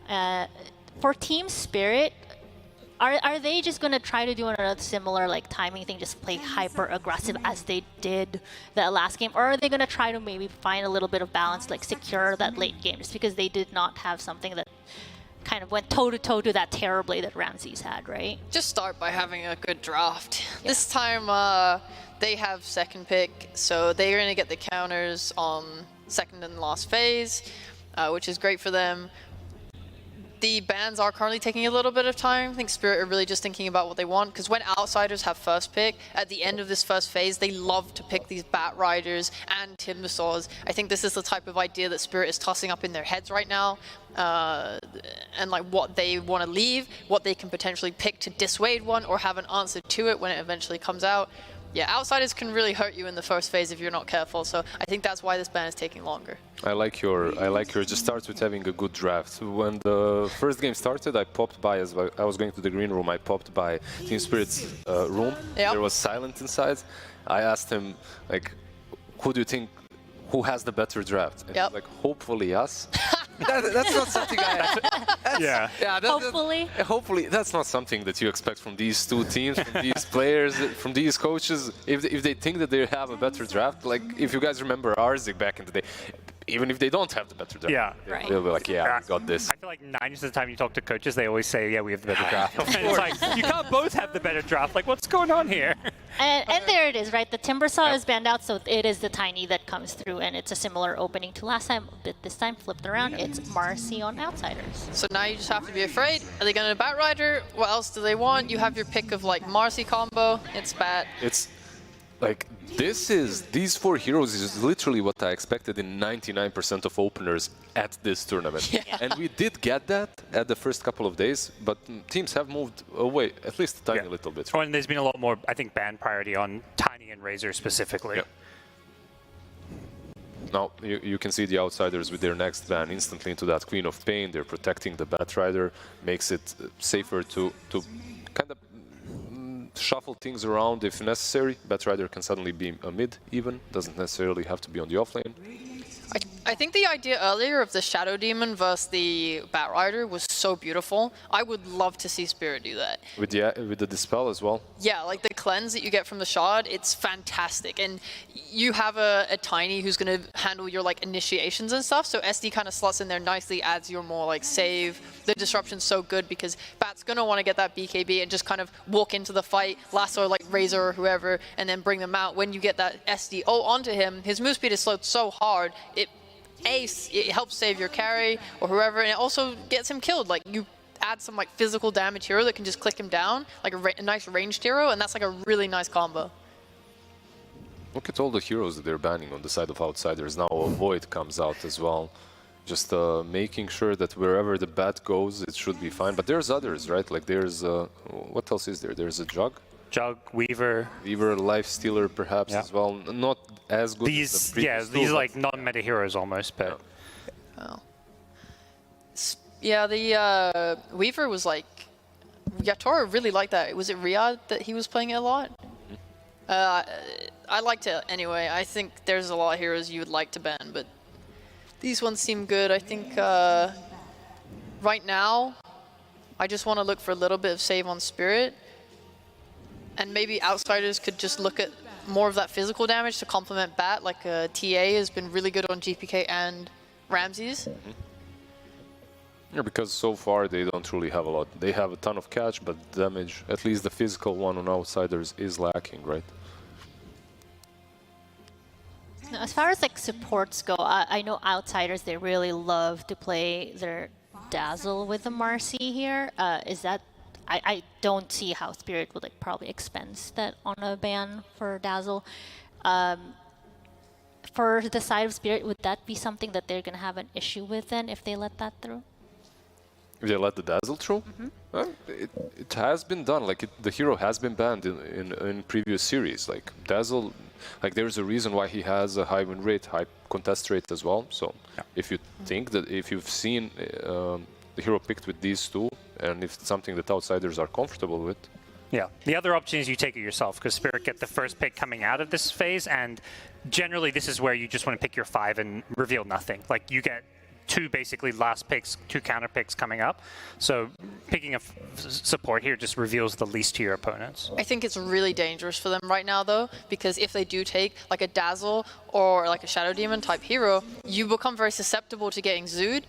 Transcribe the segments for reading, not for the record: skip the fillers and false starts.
For Team Spirit, are they just going to try to do another similar like timing thing, just play hyper aggressive as they did the last game, or are they going to try to maybe find a little bit of balance, like secure that late game, just because they did not have something that kind of went toe-to-toe to that Terrorblade that Ramses had, right? Just start by having a good draft. Yeah. This time they have second pick, so they're going to get the counters on second and last phase, which is great for them. The bans are currently taking a little bit of time. I think Spirit are really just thinking about what they want, because when Outsiders have first pick, at the end of this first phase, they love to pick these Bat Riders and Timbersaws. I think this is the type of idea that Spirit is tossing up in their heads right now, and like what they want to leave, what they can potentially pick to dissuade one or have an answer to it when it eventually comes out. Yeah, Outsiders can really hurt you in the first phase if you're not careful, so I think that's why this ban is taking longer. I like your just starts with having a good draft. When the first game started, I popped by as I was going to the green room. I popped by Team Spirit's room. Yep. There was silent inside. I asked him, like, who do you think, who has the better draft? And yep. He's like, hopefully us. That's not something hopefully that's not something that you expect from these two teams, from these players, from these coaches. If they think that they have a better draft, like if you guys remember Arzik back in the day, even if they don't have the better draft, they'll be like, yeah, we got this. I feel like 90% of the time you talk to coaches, they always say, yeah, we have the better draft. And it's like, you can't both have the better draft. Like, what's going on here? And there it is, right? The Timbersaw is banned out, so it is the Tiny that comes through, and it's a similar opening to last time, but this time flipped around. It's Marcy on Outsiders. So now you just have to be afraid. Are they going to Bat Rider? What else do they want? You have your pick of like Marcy combo. It's Bat. It's like these four heroes is literally what I expected in 99% of openers at this tournament. Yeah. And we did get that at the first couple of days, but teams have moved away at least a tiny little bit. Oh, and there's been a lot more, I think, ban priority on Tiny and Razor specifically. Yeah. Now, you can see the Outsiders with their next ban instantly into that Queen of Pain. They're protecting the Bat Rider, makes it safer to kind of shuffle things around if necessary. Bat Rider can suddenly be a mid even, doesn't necessarily have to be on the offlane. I think the idea earlier of the Shadow Demon versus the Bat Rider was so beautiful. I would love to see Spirit do that. With the Dispel as well? Yeah, like the cleanse that you get from the Shard, it's fantastic. And you have a Tiny who's going to handle your like initiations and stuff, so SD kind of slots in there nicely, adds your more like save. The disruption's so good because Bat's going to want to get that BKB and just kind of walk into the fight, lasso like Razor or whoever, and then bring them out. When you get that SD onto him, his move speed is slowed so hard, it helps save your carry or whoever, and it also gets him killed. Like you add some like physical damage hero that can just click him down, like a nice ranged hero, and that's like a really nice combo. Look at all the heroes that they're banning on the side of Outsiders. Now a Void comes out as well. Just making sure that wherever the bat goes, it should be fine. But there's others, right? Like there's, what else is there? There's a Jug? Jug, Weaver. Weaver, Life Stealer perhaps as well. Not as good as the previous these like non-meta heroes almost, but... Oh. Yeah, the Weaver was like... Yatora really liked that. Was it Riyadh that he was playing it a lot? I liked it anyway. I think there's a lot of heroes you would like to ban, but these ones seem good. I think right now, I just want to look for a little bit of save on Spirit. And maybe Outsiders could just look at more of that physical damage to complement Bat, like TA has been really good on GPK and Ramses. Yeah, because so far they don't really have a lot. They have a ton of catch, but damage, at least the physical one on Outsiders, is lacking, right? As far as like supports go, I know Outsiders, they really love to play their Dazzle with the Marcy here. Is that... I don't see how Spirit would like probably expense that on a ban for Dazzle. For the side of Spirit, would that be something that they're going to have an issue with then if they let that through? If they let the Dazzle through? It has been done. Like the hero has been banned in previous series. Like Dazzle, like there's a reason why he has a high win rate, high contest rate as well. So if you think that if you've seen the hero picked with these two, and if it's something that Outsiders are comfortable with. Yeah, the other option is you take it yourself, because Spirit get the first pick coming out of this phase, and generally this is where you just want to pick your 5 and reveal nothing. Like you get two basically last picks, two counter picks coming up. So picking a support here just reveals the least to your opponents. I think it's really dangerous for them right now, though, because if they do take like a Dazzle or like a Shadow Demon type hero, you become very susceptible to getting Zoo'd.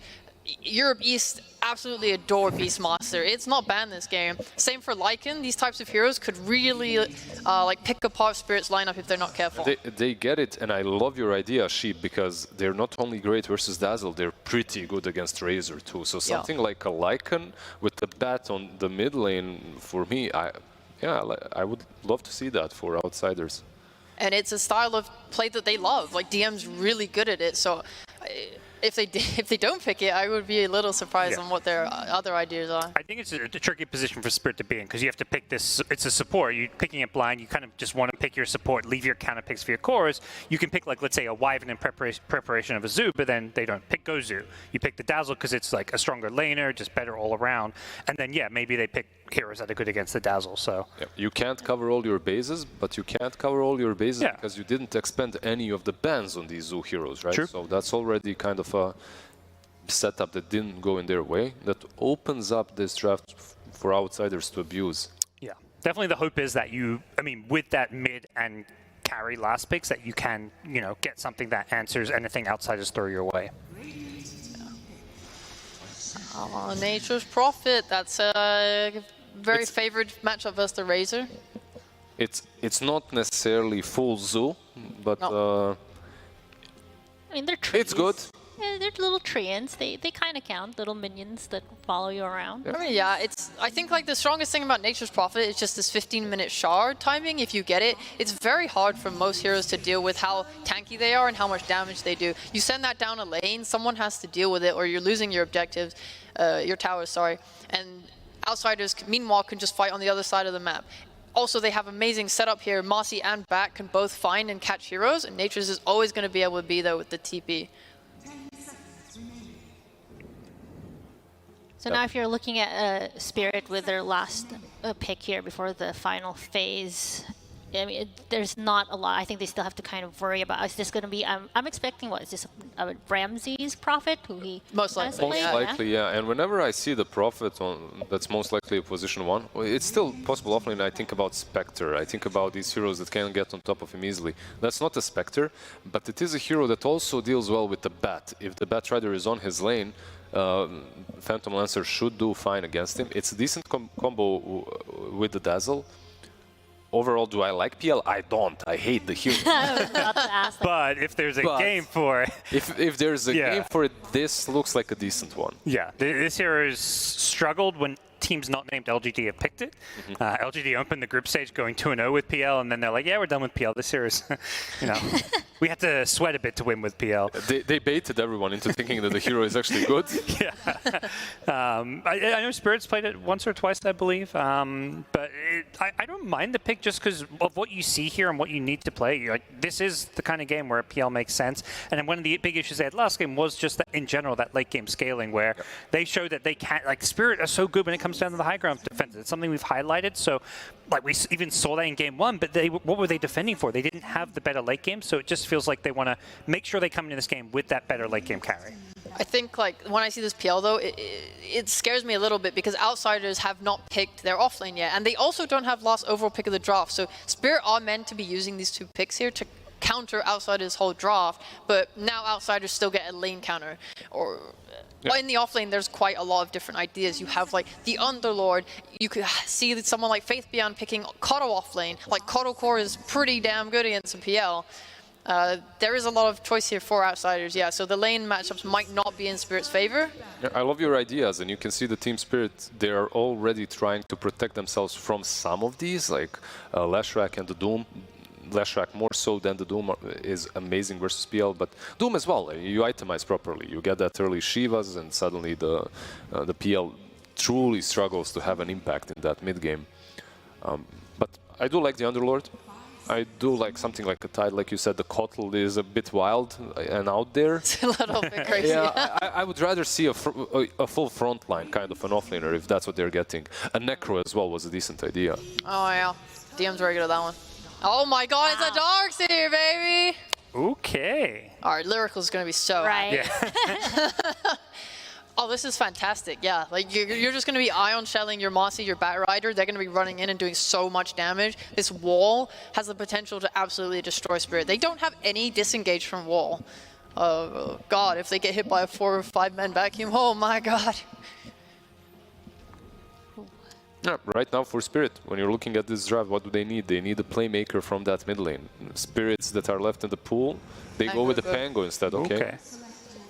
Europe East absolutely adore Beastmaster. It's not banned this game. Same for Lycan. These types of heroes could really like pick apart Spirit's lineup if they're not careful. They get it, and I love your idea, Sheep, because they're not only great versus Dazzle, they're pretty good against Razor too. So something like a Lycan with the bat on the mid lane, for me, I would love to see that for outsiders. And it's a style of play that they love. Like DM's really good at it. So if they don't pick it, I would be a little surprised on what their other ideas are. I think it's a tricky position for Spirit to be in because you have to pick this. It's a support. You're picking it blind. You kind of just want to pick your support, leave your counter picks for your cores. You can pick, like, let's say, a Wyvern in preparation of a Zoo, but then they don't pick Gozu. You pick the Dazzle because it's like a stronger laner, just better all around. And then, maybe they pick heroes that are good against the Dazzle. So you can't cover all your bases, but you can't cover all your bases because you didn't expend any of the bans on these Zoo heroes, right? True. So that's already kind of a setup that didn't go in their way. That opens up this draft for outsiders to abuse. Yeah, definitely the hope is that with that mid and carry last picks, that you can, get something that answers anything outsiders throw your way. Nature's Prophet, that's a very favored matchup versus the Razor. It's not necessarily full Zoo, but No. I mean, they're trees. it's good. Yeah, they're little treants. They kind of count, little minions that follow you around. I mean, I think like the strongest thing about Nature's Prophet is just this 15-minute shard timing. If you get it, it's very hard for most heroes to deal with how tanky they are and how much damage they do. You send that down a lane, someone has to deal with it, or you're losing your objectives, your towers, sorry. And outsiders, meanwhile, can just fight on the other side of the map. Also, they have amazing setup here. Marcy and Bat can both find and catch heroes, and Nature's is always going to be able to be there with the TP. So now if you're looking at Spirit with their last pick here before the final phase, I mean, there's not a lot. I think they still have to kind of worry about, is this going to be, I'm expecting, what, is this Ramsey's Prophet? Who he Most likely, Most likely, yeah. And whenever I see the Prophet that's most likely a position 1, it's still possible offlane. I think about Spectre. I think about these heroes that can get on top of him easily. That's not a Spectre, but it is a hero that also deals well with the Bat. If the Bat Rider is on his lane, Phantom Lancer should do fine against him. It's a decent combo with the Dazzle. Overall, do I like PL? I don't. I hate the hero. I was about to ask that. But if there's a game for it... If there's a game for it, this looks like a decent one. Yeah, this hero has struggled when teams not named LGD have picked it. LGD opened the group stage going 2-0 with PL, and then they're like, yeah, we're done with PL. This hero is, we had to sweat a bit to win with PL. They baited everyone into thinking that the hero is actually good. Yeah. I know Spirit's played it once or twice, I believe. But I don't mind the pick just because of what you see here and what you need to play. Like, this is the kind of game where PL makes sense. And then one of the big issues they had last game was just that, in general, that late game scaling where they showed that they can't, like, Spirit are so good when it comes down to the high ground defense. It's something we've highlighted. So, like, we even saw that in game 1, but what were they defending for? They didn't have the better late game, so it just feels like they want to make sure they come into this game with that better late game carry. I think, like, when I see this PL, though, it scares me a little bit because outsiders have not picked their offlane yet, and they also don't have last overall pick of the draft. So Spirit are meant to be using these 2 picks here to counter outsiders' whole draft, but now outsiders still get a lane counter. Or in the offlane, there's quite a lot of different ideas. You have, like, the Underlord. You could see someone like Faith Beyond picking Koto offlane. Like, Koto Core is pretty damn good against a PL. There is a lot of choice here for outsiders, yeah. So the lane matchups might not be in Spirit's favor. Yeah, I love your ideas, and you can see the Team Spirit, they are already trying to protect themselves from some of these, like Lashrak and the Doom. Lashrak more so than the Doom is amazing versus PL, but Doom as well. You itemize properly. You get that early Shivas, and suddenly the PL truly struggles to have an impact in that mid game. But I do like the Underlord. I do like something like a Tide, like you said. The Kotl is a bit wild and out there. It's a little bit crazy. Yeah, I would rather see a full frontline, kind of an offlaner, if that's what they're getting. A Necro as well was a decent idea. Oh, yeah. DM's very good at that one. Oh my god, it's a Darkseer, baby! Okay. All right, Lyrical is going to be so Right. Yeah. Oh, this is fantastic. Yeah, like you're just going to be ion shelling your Mossy, your Bat Rider. They're going to be running in and doing so much damage. This wall has the potential to absolutely destroy Spirit. They don't have any disengage from wall. Oh, God, if they get hit by a 4 or 5 man vacuum, oh my God. Yeah, right now for Spirit, when you're looking at this draft, what do they need? They need a playmaker from that mid lane. Spirits that are left in the pool, they go with the Pango instead, okay?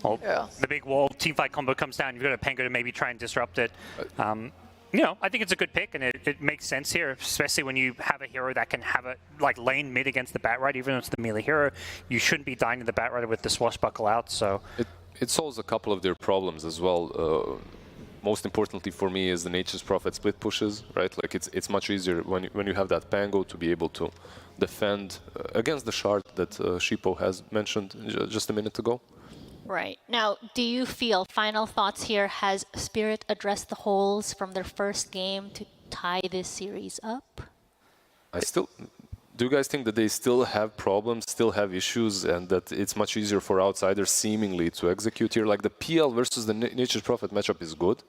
Well, Yeah. the big wall teamfight combo comes down. You've got a Pango to maybe try and disrupt it. You know, I think it's a good pick, and it makes sense here, especially when you have a hero that can have a lane mid against the Bat Rider, even though it's the melee hero. You shouldn't be dying to the Bat Rider with the Swashbuckle out. So It solves a couple of their problems as well. Most importantly for me is the Nature's Prophet split pushes, right? Like it's much easier when you have that Pango to be able to defend against the shard that Shippo has mentioned just a minute ago. Right. Now, do you feel, final thoughts here, has Spirit addressed the holes from their first game to tie this series up? Do you guys think that they still have problems, still have issues, and that it's much easier for outsiders seemingly to execute here? Like the PL versus the Nature's Prophet matchup is good,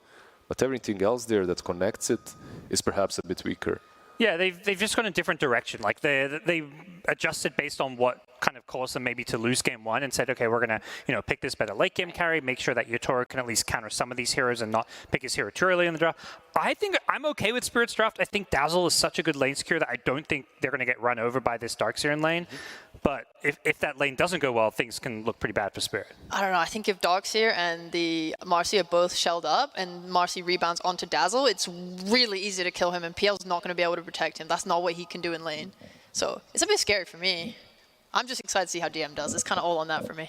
but everything else there that connects it is perhaps a bit weaker. yeah, they've just gone a different direction. Like they adjusted based on what kind of caused them maybe to lose game one, and said, okay, we're gonna pick this better late game carry, make sure that Yotaro can at least counter some of these heroes and not pick his hero too early in the draft. I think I'm okay with Spirit's draft. I think Dazzle is such a good lane secure that I don't think they're gonna get run over by this Darkseer lane. But if that lane doesn't go well, things can look pretty bad for Spirit. I don't know. I think if Darkseer and the Marcy are both shelled up and Marcy rebounds onto Dazzle, it's really easy to kill him, and PL's not going to be able to protect him. That's not what he can do in lane. So it's a bit scary for me. I'm just excited to see how DM does. It's kind of all on that for me.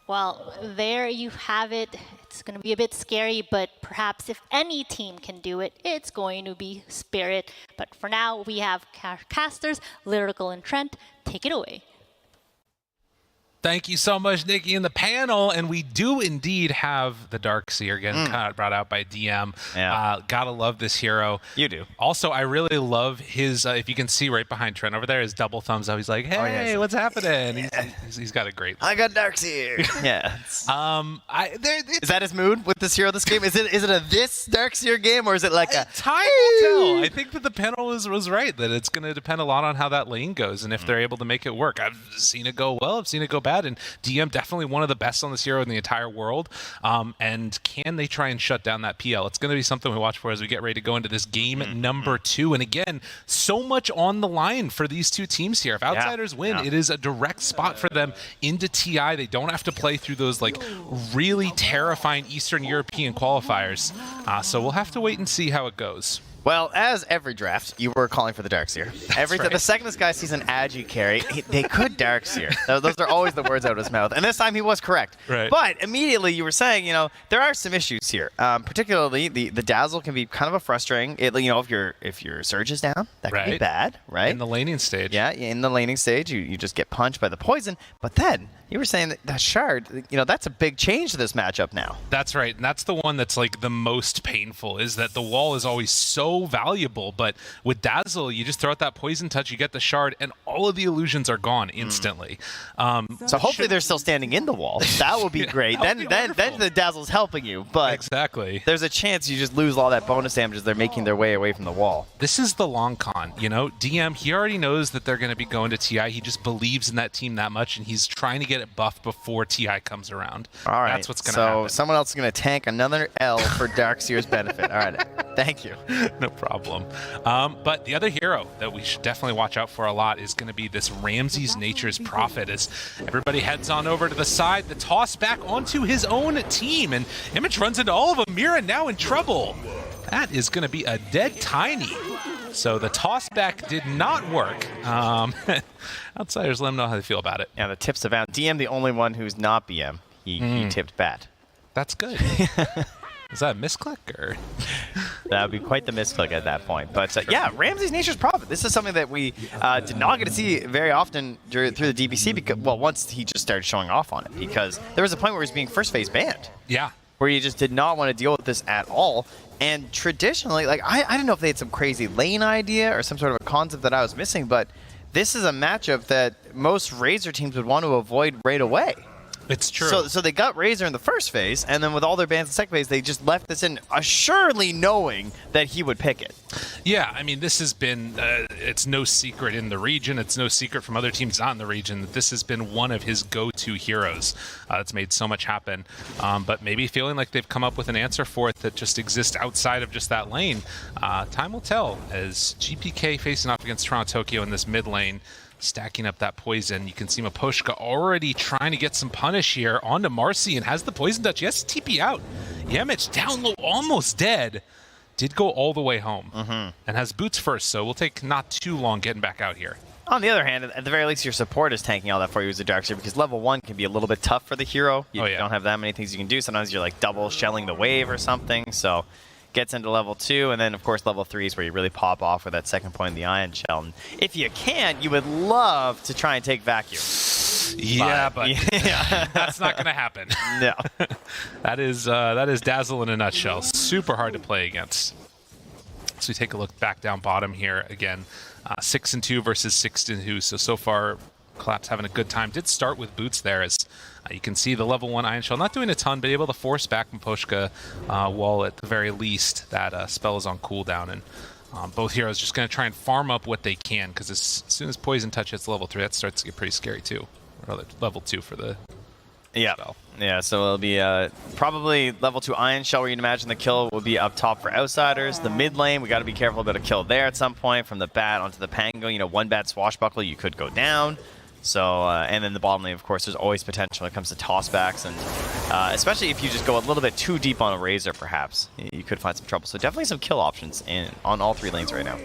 Well, there you have it. It's going to be a bit scary, but perhaps if any team can do it, it's going to be Spirit. But for now, we have casters, Lyrical and Trent. Take it away. Thank you so much, Nikki, in the panel. And we do indeed have the Darkseer again, kind of brought out by DM. Yeah. Gotta love this hero. You do. Also, I really love his, if you can see right behind Trent over there, his double thumbs up. He's like, hey, what's happening? He's got a great I got Darkseer. Yeah. Is that his mood with this hero this game? Is it a this Darkseer game, or is it like a time will tell. I think that the panel was right, that it's going to depend a lot on how that lane goes and if they're able to make it work. I've seen it go well, I've seen it go bad, and DM definitely one of the best on this hero in the entire world. And can they try and shut down that PL? It's going to be something we watch for as we get ready to go into this game number 2. And again, so much on the line for these two teams here. If Outsiders win, it is a direct spot for them into TI. They don't have to play through those really terrifying Eastern European qualifiers. So we'll have to wait and see how it goes. Well, as every draft, you were calling for the Darkseer. Right. The second this guy sees an Agi carry, they could Darkseer. Those are always the words out of his mouth. And this time he was correct. Right. But immediately you were saying, there are some issues here. Particularly the Dazzle can be kind of a frustrating. If your Surge is down, that can be bad, right? In the laning stage. Yeah, in the laning stage, you just get punched by the poison. But then you were saying that Shard, that's a big change to this matchup now. That's right, and that's the one that's the most painful, is that the wall is always so valuable, but with Dazzle, you just throw out that poison touch, you get the shard, and all of the illusions are gone instantly. So hopefully they're still standing in the wall. That would be great. Then the Dazzle's helping you, but exactly, there's a chance you just lose all that bonus damage as they're making their way away from the wall. This is the long con, DM, he already knows that they're going to be going to TI. He just believes in that team that much, and he's trying to get it buffed before TI comes around. All right. That's what's going to happen. So someone else is going to tank another L for Darkseer's benefit. All right. Thank you. No problem. But the other hero that we should definitely watch out for a lot is going to be this Ramses Nature's Prophet, as everybody heads on over to the side. The toss back onto his own team, and Image runs into all of them. Mira now in trouble. That is going to be a dead Tiny. So the toss back did not work. Outsiders, let them know how they feel about it. Yeah, the tips have out. DM, the only one who's not BM. He tipped Bat. That's good. Is that a misclick or? That would be quite the misclick at that point. But yeah, Ramses Nature's Prophet. This is something that we did not get to see very often through the DBC. Because once he just started showing off on it, because there was a point where he was being first phase banned. Yeah. Where you just did not want to deal with this at all. And traditionally, I don't know if they had some crazy lane idea or some sort of a concept that I was missing, but this is a matchup that most Razor teams would want to avoid right away. It's true. So they got Razor in the first phase, and then with all their bans in the second phase, they just left this in, assuredly knowing that he would pick it. Yeah, I mean, this has been, it's no secret in the region, it's no secret from other teams not in the region, that this has been one of his go-to heroes. It's made so much happen, but maybe feeling like they've come up with an answer for it that just exists outside of just that lane. Time will tell as GPK facing off against Toronto Tokyo in this mid lane. Stacking up that poison. You can see Maposhka already trying to get some punish here onto Marcy and has the poison touch. He has to TP out. Yemich down low, almost dead. Did go all the way home and has boots first, so we'll take not too long getting back out here. On the other hand, at the very least, your support is tanking all that for you as a Darkseer, because level 1 can be a little bit tough for the hero. You don't have that many things you can do. Sometimes you're like double shelling the wave or something, so gets into level 2, and then of course level 3 is where you really pop off with that second point in the Ion Shell. And if you can, you would love to try and take Vacuum. Yeah, but that's not going to happen. No. That is Dazzle in a nutshell. Super hard to play against. So we take a look back down bottom here again. 6-2 versus 6-2. So far, Collapse having a good time. Did start with boots there as you can see the level 1 Ion Shell not doing a ton, but able to force back Maposhka while at the very least that spell is on cooldown. And both heroes just going to try and farm up what they can, because as soon as Poison Touch hits level 3, that starts to get pretty scary too. Or level 2 for the spell. Yeah, so it'll be probably level 2 Ion Shell where you'd imagine the kill will be up top for Outsiders. The mid lane, we got to be careful about a kill there at some point. From the bat onto the Pango, you know, one bad swashbuckle, you could go down. So, and then the bottom lane, of course, there's always potential when it comes to tossbacks, and especially if you just go a little bit too deep on a Razor, perhaps, you could find some trouble. So definitely some kill options on all 3 lanes right now.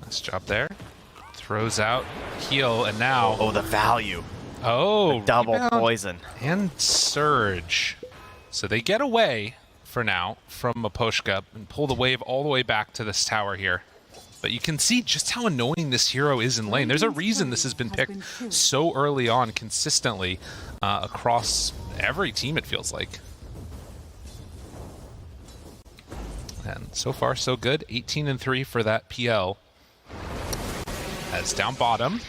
Nice job there. Throws out heal, and now... Oh, the value. Oh, the double rebound poison. And Surge. So they get away, for now, from Maposhka and pull the wave all the way back to this tower here. But you can see just how annoying this hero is in lane. There's a reason this has been picked so early on consistently across every team, it feels like. And so far, so good. 18-3 for that PL. As down bottom.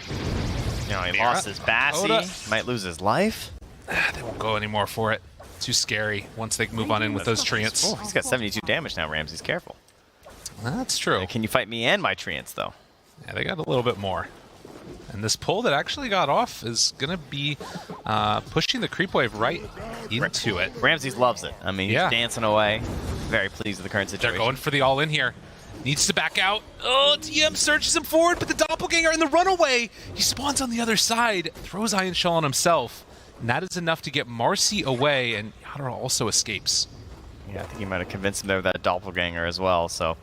You know, he lost his Bassi. Might lose his life. They won't go anymore for it. Too scary once they move on in with those treants. Oh, he's got 72 damage now, Ramsey's careful. That's true. Can you fight me and my treants, though? Yeah, they got a little bit more. And this pull that actually got off is going to be pushing the creep wave right into it. Ramses loves it. I mean, he's dancing away. Very pleased with the current situation. They're going for the all-in here. Needs to back out. Oh, TM surges him forward, but the doppelganger in the runaway. He spawns on the other side, throws Ion Shell on himself. And that is enough to get Marcy away, and Yadra also escapes. Yeah, I think he might have convinced him there with that doppelganger as well, so...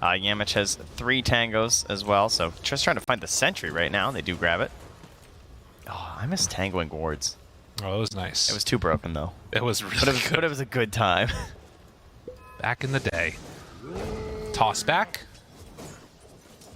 Yamich has 3 tangos as well, so just trying to find the sentry right now. They do grab it. Oh, I miss tangoing wards. Oh, it was nice. It was too broken, though. It was really good. But it was a good time. Back in the day. Toss back.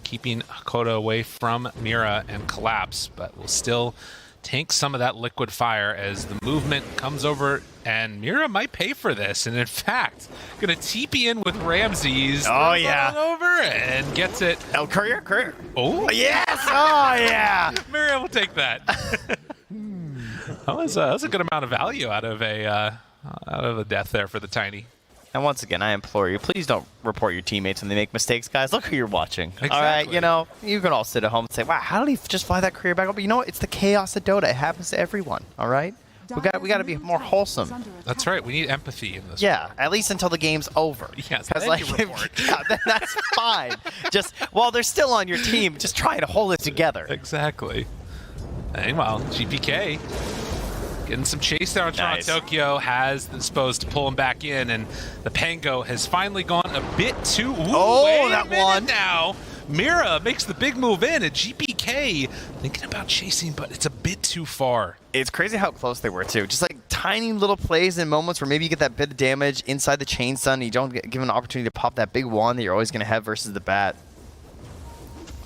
Keeping Hakoda away from Mira and Collapse, but will still tank some of that liquid fire as the movement comes over, and Mira might pay for this, and in fact, gonna TP in with Ramses. Oh yeah, over and gets it. El Courier. Oh yes! Oh yeah! Mira will take that. that was a good amount of value out of a death there for the Tiny. And once again, I implore you, please don't report your teammates when they make mistakes, guys. Look who you're watching. Exactly. All right, you know, you can all sit at home and say, wow, how did he just fly that career back up? But you know what? It's the chaos of Dota. It happens to everyone, all right? We got to be more wholesome. That's right. We need empathy in this. Yeah, at least until the game's over. Yes, then like, then that's fine. Just while they're still on your team, just try to hold it together. Exactly. Meanwhile, GPK getting some chase there on Toronto Tokyo, has disposed to pull him back in, and the Pango has finally gone a bit too... Ooh, wait that one now. Mira makes the big move in, and GPK thinking about chasing, but it's a bit too far. It's crazy how close they were, too. Just like tiny little plays in moments where maybe you get that bit of damage inside the chain stun, and you don't get given an opportunity to pop that big wand that you're always going to have versus the bat.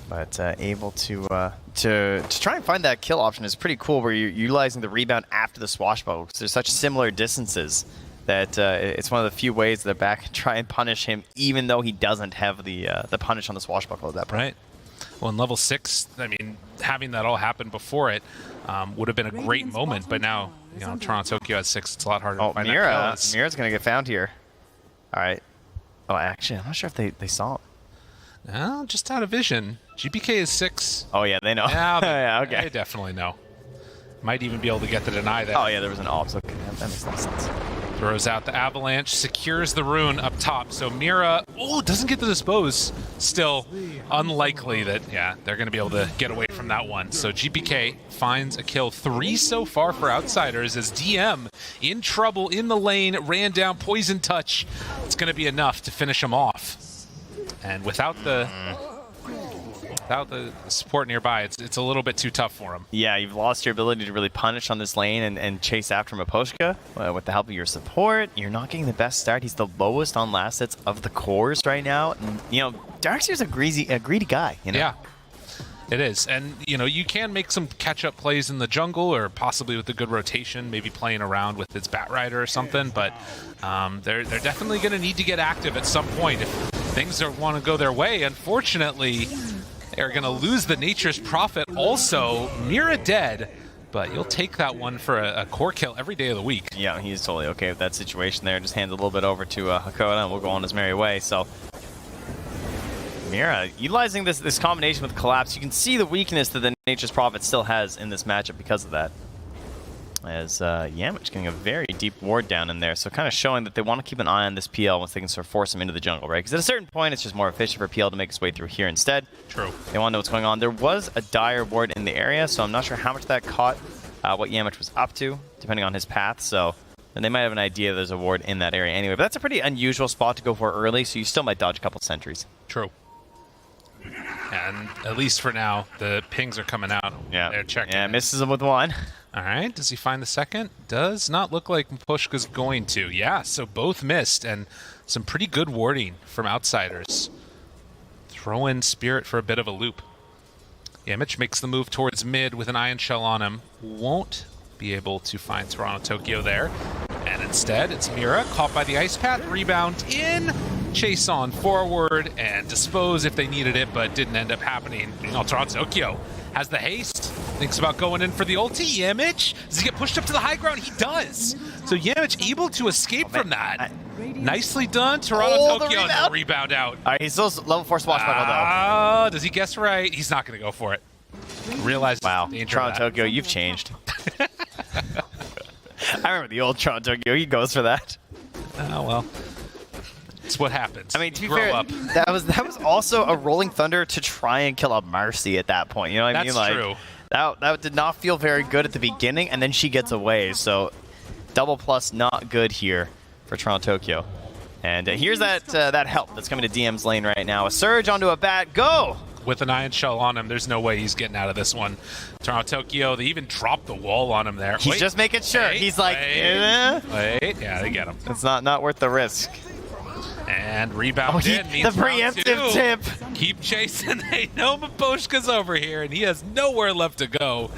But able to try and find that kill option is pretty cool, where you're utilizing the rebound after the swashbuckle, because there's such similar distances that it's one of the few ways that the back can try and punish him, even though he doesn't have the punish on the swashbuckle at that point. Right. Well, in level 6, I mean, having that all happen before it would have been a great moment. But now, Toronto Tokyo at 6, it's a lot harder to find that kill. Mira's going to get found here. All right. Oh, actually, I'm not sure if they saw him. No, just out of vision. GPK is 6. Oh, yeah, they know. Yeah, okay. They definitely know. Might even be able to get the deny there. Oh, yeah, there was an ops. Okay, that makes a lot of sense. Throws out the avalanche, secures the rune up top. So Mira, doesn't get the dispose. Still unlikely that, they're going to be able to get away from that one. So GPK finds a kill. 3 so far for Outsiders as DM in trouble in the lane, ran down Poison Touch. It's going to be enough to finish him off. And without the support nearby, it's a little bit too tough for him. Yeah, you've lost your ability to really punish on this lane and chase after Miposhka with the help of your support. You're not getting the best start. He's the lowest on last hits of the cores right now. And, Darkseer's a greedy guy. Yeah, it is. And, you can make some catch-up plays in the jungle or possibly with a good rotation, maybe playing around with its Batrider or something. But they're definitely going to need to get active at some point if things don't want to go their way. Unfortunately, they're going to lose the Nature's Prophet also. Mira dead, but you'll take that one for a core kill every day of the week. Yeah, he's totally okay with that situation there. Just hands a little bit over to Hakoda, and we'll go on his merry way. So Mira utilizing this combination with Collapse. You can see the weakness that the Nature's Prophet still has in this matchup because of that. As Yamich getting a very deep ward down in there, so kind of showing that they want to keep an eye on this PL once they can sort of force him into the jungle, right? Because at a certain point, it's just more efficient for PL to make its way through here instead. True. They want to know what's going on. There was a dire ward in the area, so I'm not sure how much that caught what Yamich was up to, depending on his path, so and they might have an idea there's a ward in that area anyway. But that's a pretty unusual spot to go for early, so you still might dodge a couple sentries. True. And at least for now, the pings are coming out. Yeah. They're checking. Yeah, misses him with one. All right, does he find the second? Does not look like Pushka's going to. Yeah, so both missed, and some pretty good warding from Outsiders. Throw in Spirit for a bit of a loop. Yamich makes the move towards mid with an Ion Shell on him. Won't be able to find Toronto Tokyo there. And instead, it's Mira, caught by the Ice Path, rebound in, chase on forward, and dispose if they needed it, but didn't end up happening. Toronto Tokyo has the haste, thinks about going in for the ulti. Yamich, does he get pushed up to the high ground? He does. So Yamich able to escape from that. Nicely done, Toronto Tokyo, and the rebound out. All right, he's still level 4 swashbuckle though. Does he guess right? He's not going to go for it. Realize wow, the danger Toronto of that. Tokyo, you've changed. I remember the old Toronto Tokyo. He goes for that. Oh well, it's what happens. I mean, to be Grow fair, up. that was also a Rolling Thunder to try and kill a Mercy at that point. You know what I mean? That's true. That did not feel very good at the beginning, and then she gets away. So double plus not good here for Toronto Tokyo. And here's that help that's coming to DM's lane right now. A surge onto a bat. Go! With an Ion Shell on him, there's no way he's getting out of this one. Toronto Tokyo, they even dropped the wall on him there. He's just making sure. He's like, wait. Yeah, they get him. It's not worth the risk. And rebound in. The preemptive tip. Keep chasing. They know Miposhka's over here, and he has nowhere left to go.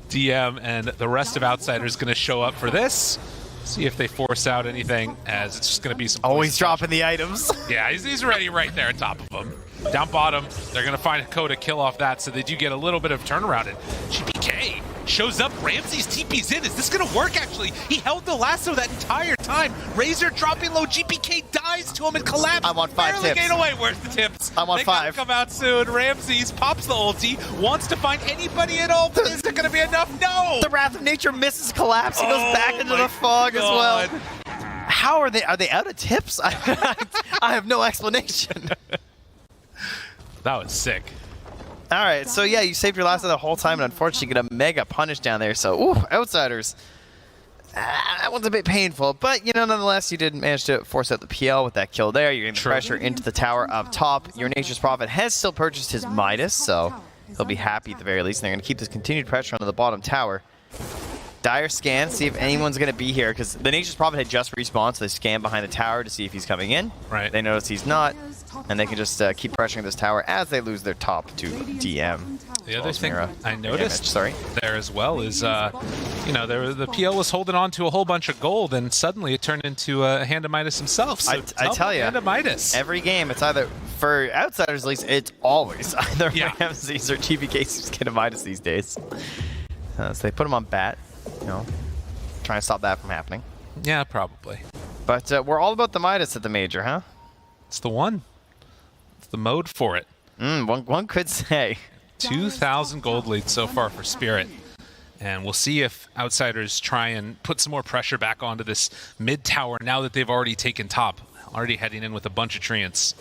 DM and the rest of Outsiders going to show up for this. See if they force out anything, as it's just going to be some... Always dropping the items. Yeah, he's already right there on top of him. Down bottom, they're going to find a Koda kill off that, so they do get a little bit of turnaround. And GPK shows up. Ramsey's TP's in. Is this going to work, actually? He held the lasso that entire time. Razor dropping low. GPK dies to him and collapses. I want 5 barely tips. Getting away. Where's the tips? I want 5. They gotta come out soon. Ramsey's pops the ulti. Wants to find anybody at all. But is it going to be enough? No! The Wrath of Nature misses Collapse. He goes back into the fog as well. How are they? Are they out of tips? I have no explanation. That was sick. All right, so yeah, you saved your lasso the whole time, and unfortunately get a mega punish down there. So, Outsiders. That one's a bit painful, but nonetheless, you did manage to force out the PL with that kill there. You're getting the pressure into the tower up top. Your Nature's Prophet has still purchased his Midas, so he'll be happy at the very least. And they're going to keep this continued pressure onto the bottom tower. Dire scan, see if anyone's going to be here, because the Nature's Prophet had just respawned, so they scan behind the tower to see if he's coming in. Right. They notice he's not, and they can just keep pressuring this tower as they lose their top to DM. The other thing I noticed there as well is, the PL was holding on to a whole bunch of gold, and suddenly it turned into a Hand of Midas himself. So I tell you, Hand of Midas. Every game, it's either for outsiders at least, it's always either Yeah. Ramses or GBK who's getting Midas these days. So they put him on bat, trying to stop that from happening. Yeah, probably. But we're all about the Midas at the major, huh? It's the one. It's the mode for it. One could say. 2,000 gold lead so far for Spirit. And we'll see if outsiders try and put some more pressure back onto this mid tower now that they've already taken top. Already heading in with a bunch of treants.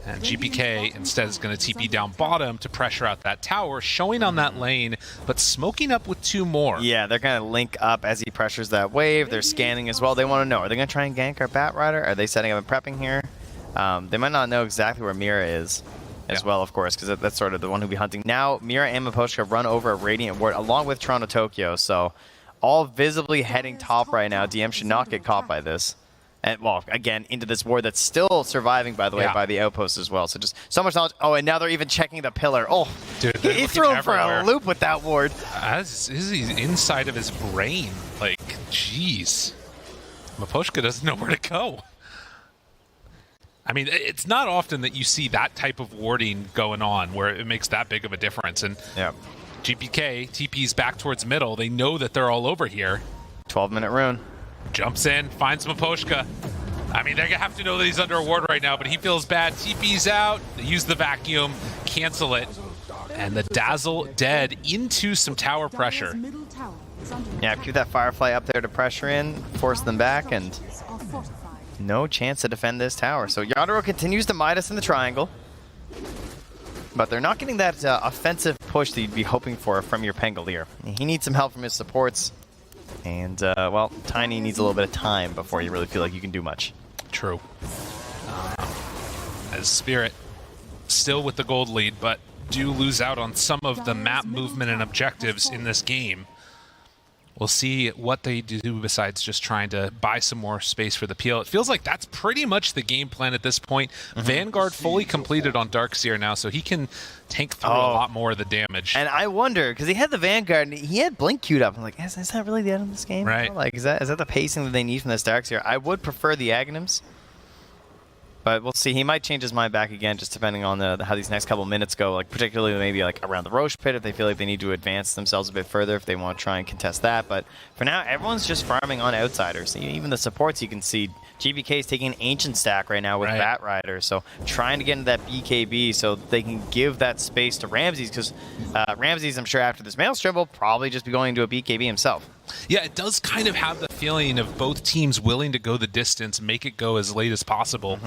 And GPK instead is going to TP down bottom to pressure out that tower, showing on that lane, but smoking up with 2 more. Yeah, they're going to link up as he pressures that wave. They're scanning as well. They want to know, are they going to try and gank our Bat Rider? Are they setting up and prepping here? They might not know exactly where Mira is as well, of course, because that's sort of the one who'll be hunting. Now, Mira and Maposhka run over a Radiant Ward along with Toronto Tokyo, so all visibly heading top right now. DM should not get caught by this. And, well, again, into this ward that's still surviving, by the way, by the outpost as well. So just so much knowledge. Oh, and now they're even checking the pillar. Oh, dude, he threw him for a loop with that ward. As is he inside of his brain. Like, jeez. Maposhka doesn't know where to go. I mean, it's not often that you see that type of warding going on where it makes that big of a difference. And GPK, TP's back towards middle. They know that they're all over here. 12-minute rune. Jumps in, finds Maposhka. I mean, they're going to have to know that he's under a ward right now, but he feels bad. TP's out. They use the vacuum, cancel it. And the Dazzle dead into some tower pressure. Yeah, keep that Firefly up there to pressure in, force them back, and no chance to defend this tower. So Yadro continues to Midas in the triangle. But they're not getting that offensive push that you'd be hoping for from your Pangolier. He needs some help from his supports. And, well, Tiny needs a little bit of time before you really feel like you can do much. True. As Spirit still with the gold lead, but do lose out on some of the map movement and objectives in this game. We'll see what they do besides just trying to buy some more space for the PL. It feels like that's pretty much the game plan at this point. Vanguard fully completed on Darkseer now, so he can tank through a lot more of the damage. And I wonder, because he had the Vanguard, and he had Blink queued up. I'm like, is that really the end of this game? Right. Like, is that the pacing that they need from this Darkseer? I would prefer the Aghanims. But we'll see. He might change his mind back again, just depending on how these next couple minutes go. Like particularly maybe like around the Roche pit, if they feel like they need to advance themselves a bit further, if they want to try and contest that. But for now, everyone's just farming on outsiders. Even the supports, you can see GBK is taking an ancient stack right now with Bat Rider, so trying to get into that BKB so they can give that space to Ramses, because Ramses, I'm sure after this Maelstrom, will probably just be going into a BKB himself. Yeah, it does kind of have the feeling of both teams willing to go the distance, make it go as late as possible.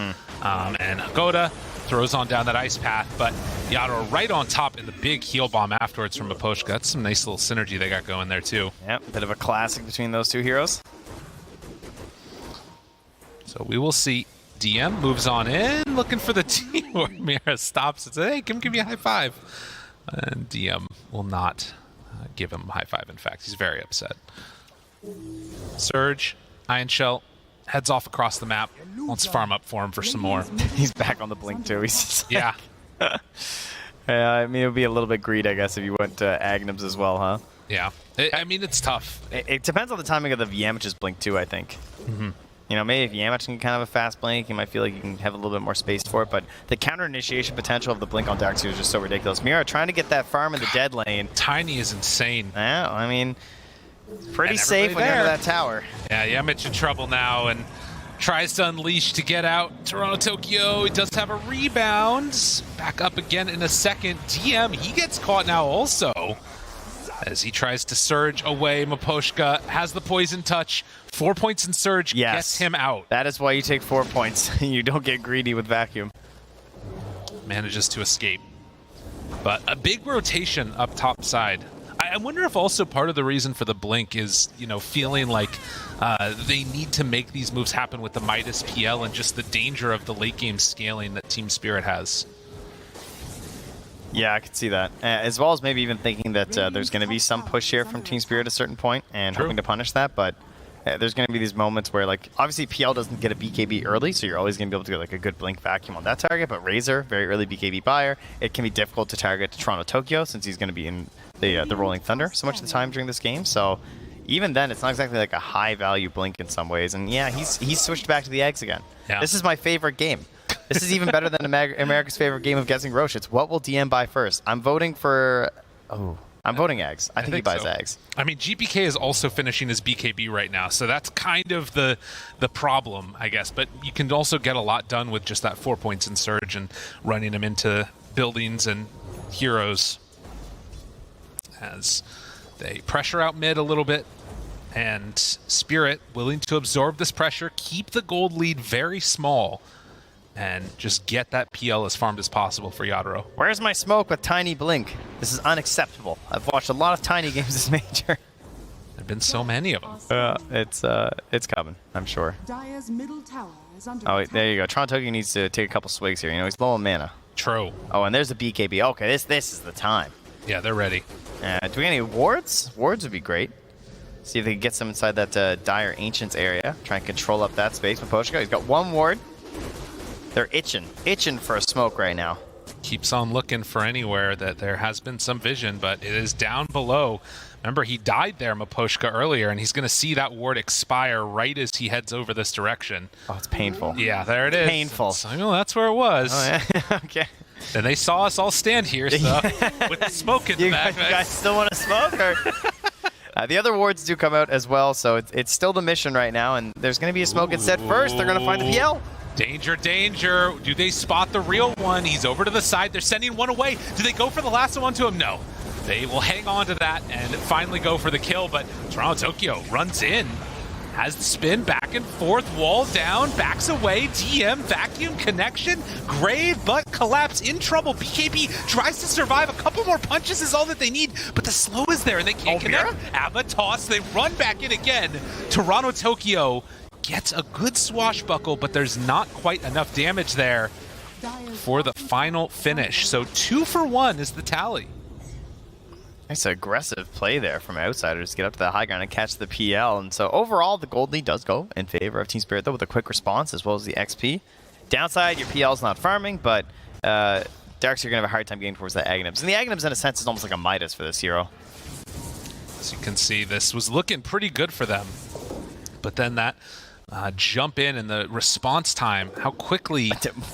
And Agoda throws on down that ice path, but Yadro right on top in the big heal bomb afterwards from Maposhka. That's some nice little synergy they got going there too. Yep, bit of a classic between those two heroes. So we will see. DM moves on in, looking for the team where Mira stops and says, hey, give me a high five. And DM will not give him a high five. In fact, he's very upset. Surge, Iron Shell, heads off across the map. Wants to farm up for him for some more. He's back on the blink too. He's just yeah. I mean, it would be a little bit greed, I guess, if you went to Aghanims as well, huh? Yeah. I mean, it's tough. It depends on the timing of the Yamach's blink too, I think. You know, maybe if Yamach can kind of a fast blink, you might feel like you can have a little bit more space for it, but the counter initiation potential of the blink on Darkseer is just so ridiculous. Mira trying to get that farm in the dead lane. Tiny is insane. Yeah, I mean, pretty safe when you're under that tower. Yeah, Yamach in trouble now and tries to unleash to get out. Toronto Tokyo, he does have a rebound. Back up again in a second. DM, he gets caught now also. As he tries to surge away, Maposhka has the poison touch. 4 points in surge gets him out. That is why you take 4 points. You don't get greedy with vacuum. Manages to escape. But a big rotation up top side. I wonder if also part of the reason for the blink is, you know, feeling like they need to make these moves happen with the Midas PL and just the danger of the late game scaling that Team Spirit has. Yeah, I could see that. As well as maybe even thinking that there's going to be some push here from Team Spirit at a certain point and hoping to punish that, but there's going to be these moments where, like, obviously PL doesn't get a BKB early, so you're always going to be able to get, like, a good blink vacuum on that target, but Razor, very early BKB buyer, it can be difficult to target Toronto Tokyo since he's going to be in the Rolling Thunder so much of the time during this game, so even then, it's not exactly like a high-value blink in some ways. And yeah, he's switched back to the eggs again. Yeah. This is my favorite game. This is even better than America's favorite game of guessing Roche. It's what will DM buy first. I'm voting for... Oh, I'm voting eggs. I think he buys eggs. I mean, GPK is also finishing his BKB right now, so that's kind of the problem, I guess. But you can also get a lot done with just that 4 points in Surge and running them into buildings and heroes as they pressure out mid a little bit. And Spirit willing to absorb this pressure, keep the gold lead very small, and just get that PL as farmed as possible for Yadro. Where's my smoke with Tiny Blink? This is unacceptable. I've watched a lot of Tiny games this major. There have been so many of them. It's coming, I'm sure. Dire's middle tower is under Oh, attack. there you go. Trontoki needs to take a couple swigs here. You know, he's low on mana. True. Oh, and there's the BKB. Okay, this is the time. Yeah, they're ready. Do we get any wards? Wards would be great. See if they can get some inside that Dire Ancients area. Try and control up that space. Maposhka, he's got one ward. They're itching for a smoke right now. Keeps on looking for anywhere that there has been some vision, but it is down below. Remember, he died there, Maposhka, earlier, and he's going to see that ward expire right as he heads over this direction. Oh, it's painful. Yeah, there it is. Painful. So, well, that's where it was. Oh, yeah. Okay. And they saw us all stand here, so with the smoke in the You back. guys still want to smoke? Or? The other wards do come out as well, so it's still the mission right now, and there's going to be a smoke instead first. They're going to find the PL. Danger, danger. Do they spot the real one? He's over to the side. They're sending one away. Do they go for the last one to him? No. They will hang on to that and finally go for the kill, but Toronto Tokyo runs in. Has the spin, back and forth, wall down, backs away, DM, vacuum connection, grave, but collapse, in trouble. BKB tries to survive. A couple more punches is all that they need, but the slow is there and they can't connect. Ava toss, they run back in again. Toronto Tokyo gets a good swashbuckle, but there's not quite enough damage there for the final finish. So 2 for 1 is the tally. Nice aggressive play there from Outsiders to get up to the high ground and catch the PL. And so overall, the gold lead does go in favor of Team Spirit, though, with a quick response as well as the XP. Downside, your PL's not farming, but Darks, you're going to have a hard time getting towards the Aghanims. And the Aghanims, in a sense, is almost like a Midas for this hero. As you can see, this was looking pretty good for them. But then that jump in and the response time, how quickly...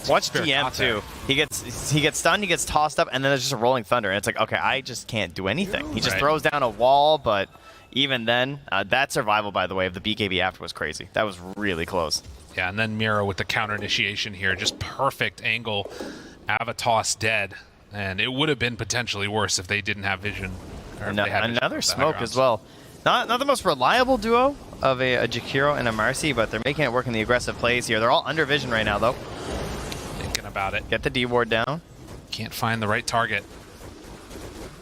Watch Spirit DM, got there. too. He gets stunned, he gets tossed up, and then there's just a rolling thunder. And it's like, okay, I just can't do anything. He just throws down a wall, but even then, that survival, by the way, of the BKB after was crazy. That was really close. Yeah, and then Miro with the counter initiation here. Just perfect angle. Avatos dead. And it would have been potentially worse if they didn't have vision. Or if they had vision Another with the high smoke grounds. as well. Not the most reliable duo of a Jakiro and a Marcy, but they're making it work in the aggressive plays here. They're all under vision right now, though. Thinking about it. Get the D ward down. Can't find the right target.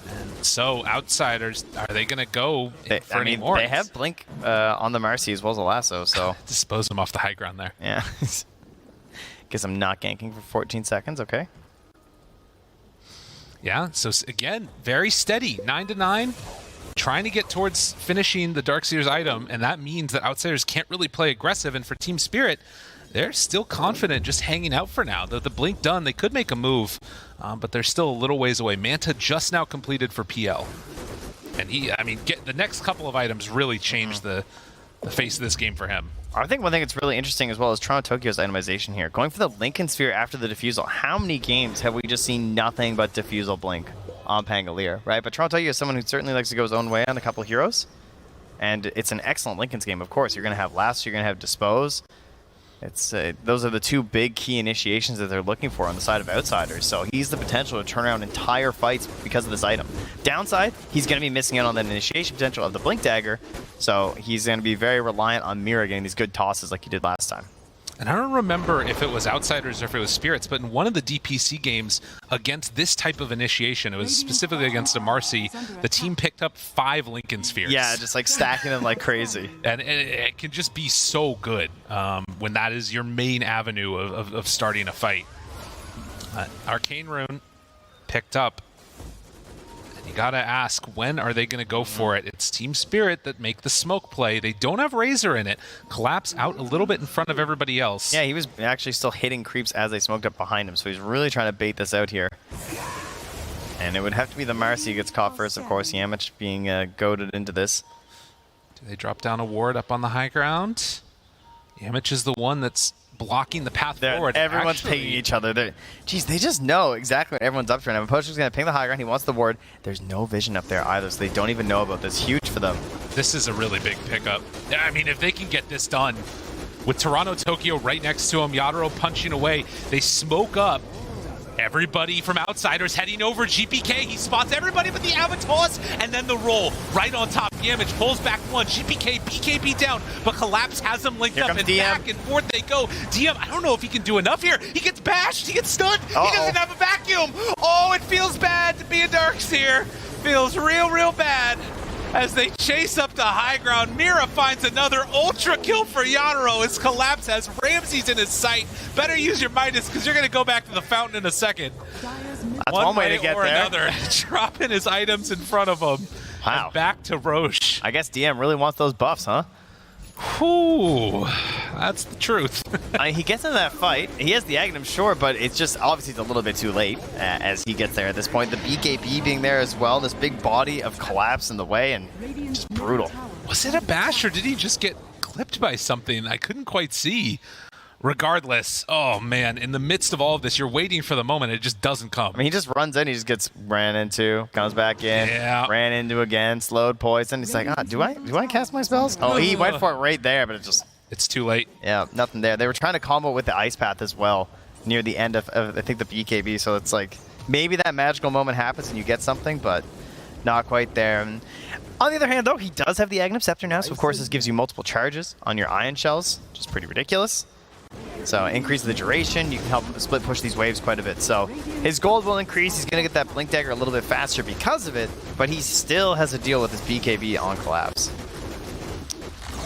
And so, Outsiders, are they going to go for any more? They have Blink on the Marcy as well as a Lasso, so... Dispose them off the high ground there. Yeah. Guess I'm not ganking for 14 seconds, okay. Yeah, so again, very steady. 9-9. Trying to get towards finishing the Darkseer's item, and that means that Outsiders can't really play aggressive, and for Team Spirit, they're still confident just hanging out for now. The Blink done, they could make a move, but they're still a little ways away. Manta just now completed for PL. And the next couple of items really changed the face of this game for him. I think one thing that's really interesting as well is Toronto Tokyo's itemization here. Going for the Lincoln Sphere after the Diffusal. How many games have we just seen nothing but Diffusal Blink on Pangolier, right? But Toronto Tokyo is someone who certainly likes to go his own way on a couple heroes. And it's an excellent Lincoln's game, of course. You're going to have Last, you're going to have Dispose. Those are the two big key initiations that they're looking for on the side of Outsiders. So he's the potential to turn around entire fights because of this item. Downside, he's going to be missing out on that initiation potential of the Blink Dagger. So he's going to be very reliant on Mira getting these good tosses like he did last time. And I don't remember if it was Outsiders or if it was Spirits, but in one of the DPC games against this type of initiation, it was specifically against a Marcy, the team picked up 5 Lincoln Spheres. Yeah, just like stacking them like crazy. And it can just be so good when that is your main avenue of starting a fight. Arcane Rune picked up. And you gotta ask, when are they gonna go for it? It's Team Spirit that make the smoke play. They don't have Razor in it. Collapse out a little bit in front of everybody else. Yeah, he was actually still hitting creeps as they smoked up behind him, so he's really trying to bait this out here. And it would have to be the Marcy who gets caught first, of course. Yamich being goaded into this. Do they drop down a ward up on the high ground? Yamich is the one that's blocking the path forward. Everyone's pinging each other. Geez, they just know exactly what everyone's up to right now. Post-Roshan's going to ping the high ground. He wants the ward. There's no vision up there either, so they don't even know about this. Huge for them. This is a really big pickup. I mean, if they can get this done, with Toronto Tokyo right next to him, Yadaro punching away, they smoke up. Everybody from Outsiders heading over. GPK, he spots everybody but the Avatars, and then the roll right on top. Yamich pulls back one. GPK, BKB down, but Collapse has him linked up, and DM. back and forth they go. DM, I don't know if he can do enough here. He gets bashed, he gets stunned, he doesn't have a vacuum. Oh, it feels bad to be a Darkseer. Feels real bad. As they chase up to high ground, Mira finds another ultra kill for Yadaro as Collapse has Ramses in his sight. Better use your Midas because you're going to go back to the fountain in a second. That's one way to get or there. Another, dropping his items in front of him. Wow. And back to Roche. I guess DM really wants those buffs, huh? Whew, that's the truth. He gets into that fight. He has the Aghanim, sure, but it's just obviously it's a little bit too late as he gets there at this point. The BKB being there as well, this big body of Collapse in the way, and just brutal. Was it a bash or did he just get clipped by something? I couldn't quite see. Regardless, oh man, in the midst of all of this, you're waiting for the moment. It just doesn't come. I mean, he just runs in, he just gets ran into, comes back in, ran into again, slowed poison. He's like, do I cast my spells? Oh, he went for it right there, but it's too late. Yeah, nothing there. They were trying to combo with the Ice Path as well near the end of I think, the BKB, so it's like maybe that magical moment happens and you get something, but not quite there. And on the other hand, though, he does have the Aghanim Scepter now, so of course this gives you multiple charges on your Ion Shells, which is pretty ridiculous. So increase the duration, you can help split push these waves quite a bit. So his gold will increase, he's going to get that Blink Dagger a little bit faster because of it, but he still has to deal with his BKB on Collapse.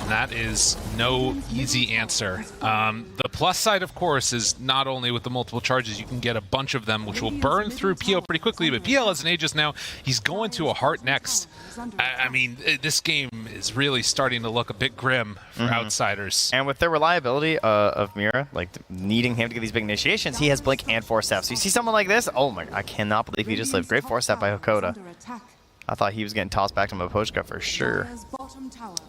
And that is no easy answer. The plus side, of course, is not only with the multiple charges, you can get a bunch of them, which will burn through PO pretty quickly, but PL has an Aegis now. He's going to a Heart next. I mean, this game is really starting to look a bit grim for Outsiders. And with the reliability of Mira, like needing him to get these big initiations, he has Blink and Force Staff. So you see someone like this, oh my, I cannot believe he just lived. Great Force Staff by Hakoda. I thought he was getting tossed back to Mapochka for sure.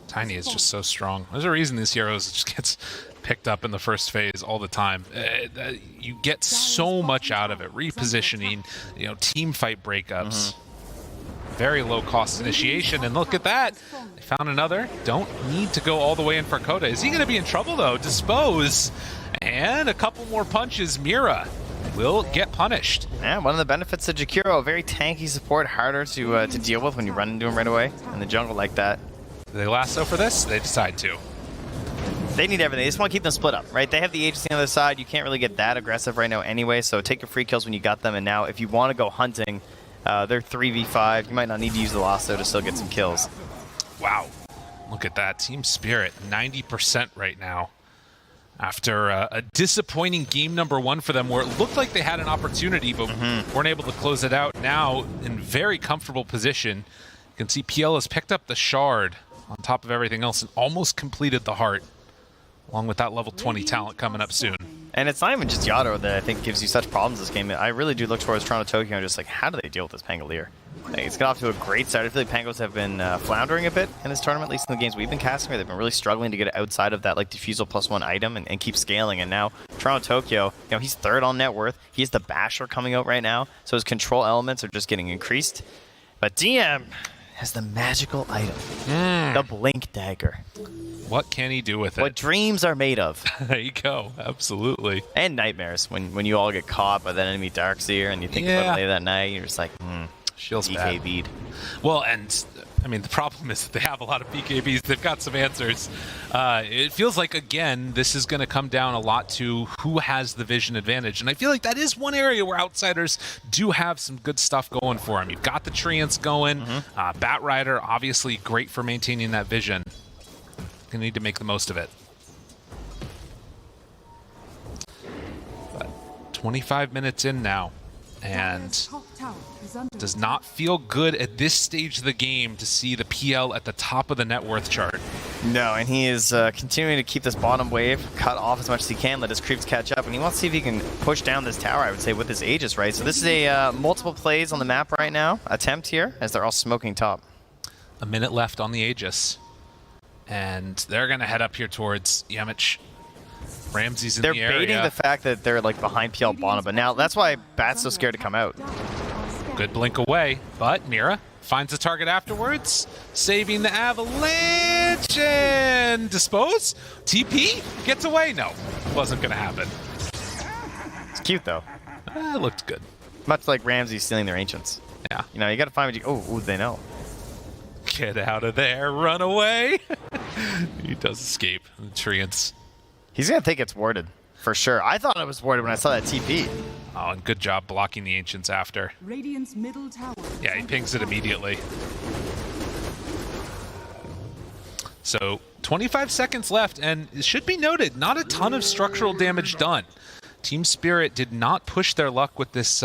Tiny is just so strong. There's a reason this Heroes just gets picked up in the first phase all the time. You get so much out of it. Repositioning, team fight breakups. Very low cost initiation, and look at that. They found another. Don't need to go all the way in for Koda. Is he going to be in trouble though? Dispose. And a couple more punches. Mira will get punished. Yeah, one of the benefits of Jakiro, a very tanky support, harder to deal with when you run into him right away in the jungle like that. Do they lasso for this? They decide to. They need everything. They just want to keep them split up, right? They have the agency on the other side. You can't really get that aggressive right now anyway, so take your free kills when you got them. And now if you want to go hunting, they're 3v5. You might not need to use the lasso to still get some kills. Wow. Look at that. Team Spirit, 90% right now. After a disappointing game number one for them where it looked like they had an opportunity but weren't able to close it out. Now in very comfortable position. You can see PL has picked up the Shard on top of everything else and almost completed the Heart, along with that level 20 talent coming up soon. And it's not even just Yadaro that I think gives you such problems this game. I really do look towards Toronto Tokyo and just like, how do they deal with this Pangolier? Like, it's got off to a great start. I feel like Pangos have been floundering a bit in this tournament, at least in the games we've been casting, where they've been really struggling to get outside of that like Diffusal +1 item and keep scaling. And now Toronto Tokyo, he's third on net worth. He's the Basher coming out right now, so his control elements are just getting increased. But DM has the magical item, the Blink Dagger. What can he do with it? What dreams are made of. There you go. Absolutely. And nightmares when you all get caught by that enemy Darkseer and you think about it late that night, you're just like, Shield's BKB'd. bad. Well, and I mean, the problem is that they have a lot of BKBs. They've got some answers. It feels like, again, this is going to come down a lot to who has the vision advantage. And I feel like that is one area where Outsiders do have some good stuff going for them. You've got the Treants going. Bat Rider, obviously great for maintaining that vision. Going to need to make the most of it. But 25 minutes in now. And does not feel good at this stage of the game to see the PL at the top of the net worth chart. No, and he is continuing to keep this bottom wave cut off as much as he can, let his creeps catch up, and he wants to see if he can push down this tower, I would say, with his Aegis, right? So this is a multiple plays on the map right now, attempt here, as they're all smoking top. A minute left on the Aegis. And they're going to head up here towards Yemich. Ramsey's in They're the area. baiting the fact that they're like behind PL bottom, but now that's why Bat's so scared to come out. Good blink away, but Mira finds the target afterwards, saving the avalanche and dispose. TP gets away. No, wasn't going to happen. It's cute though. It looked good. Much like Ramsey stealing their ancients. Yeah. You know, you got to find what you. Oh, they know. Get out of there. Run away. He does escape. Treants. He's gonna think it's warded for sure. I thought it was warded when I saw that TP. Oh, and good job blocking the ancients after. Radiant's middle tower. Yeah, he pings it immediately. So 25 seconds left, and it should be noted, not a ton of structural damage done. Team Spirit did not push their luck with this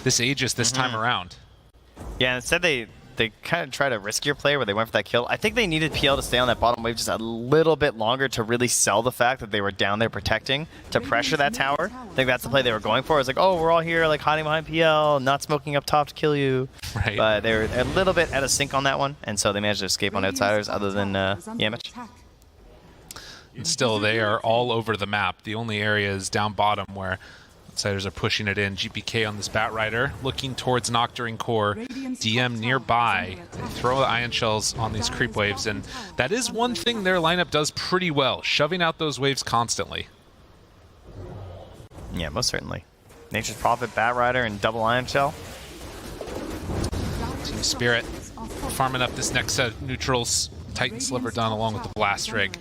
this Aegis this time around. Yeah, instead they kind of tried a riskier play where they went for that kill. I think they needed PL to stay on that bottom wave just a little bit longer to really sell the fact that they were down there protecting to pressure that tower. I think that's the play they were going for. It's like, oh, we're all here like hiding behind PL, not smoking up top to kill you. Right. But they were a little bit out of sync on that one, and so they managed to escape on outsiders other than Yamich. And still, they are all over the map. The only area is down bottom where outsiders are pushing it in. GPK on this Batrider, looking towards Nocturne Core. DM nearby. They throw the Ion Shells on these creep waves, and that is one thing their lineup does pretty well, shoving out those waves constantly. Yeah, most certainly. Nature's Prophet, Batrider, and double Ion Shell. Team Spirit farming up this next set of neutrals. Titan Sliver done along with the Blast Rig.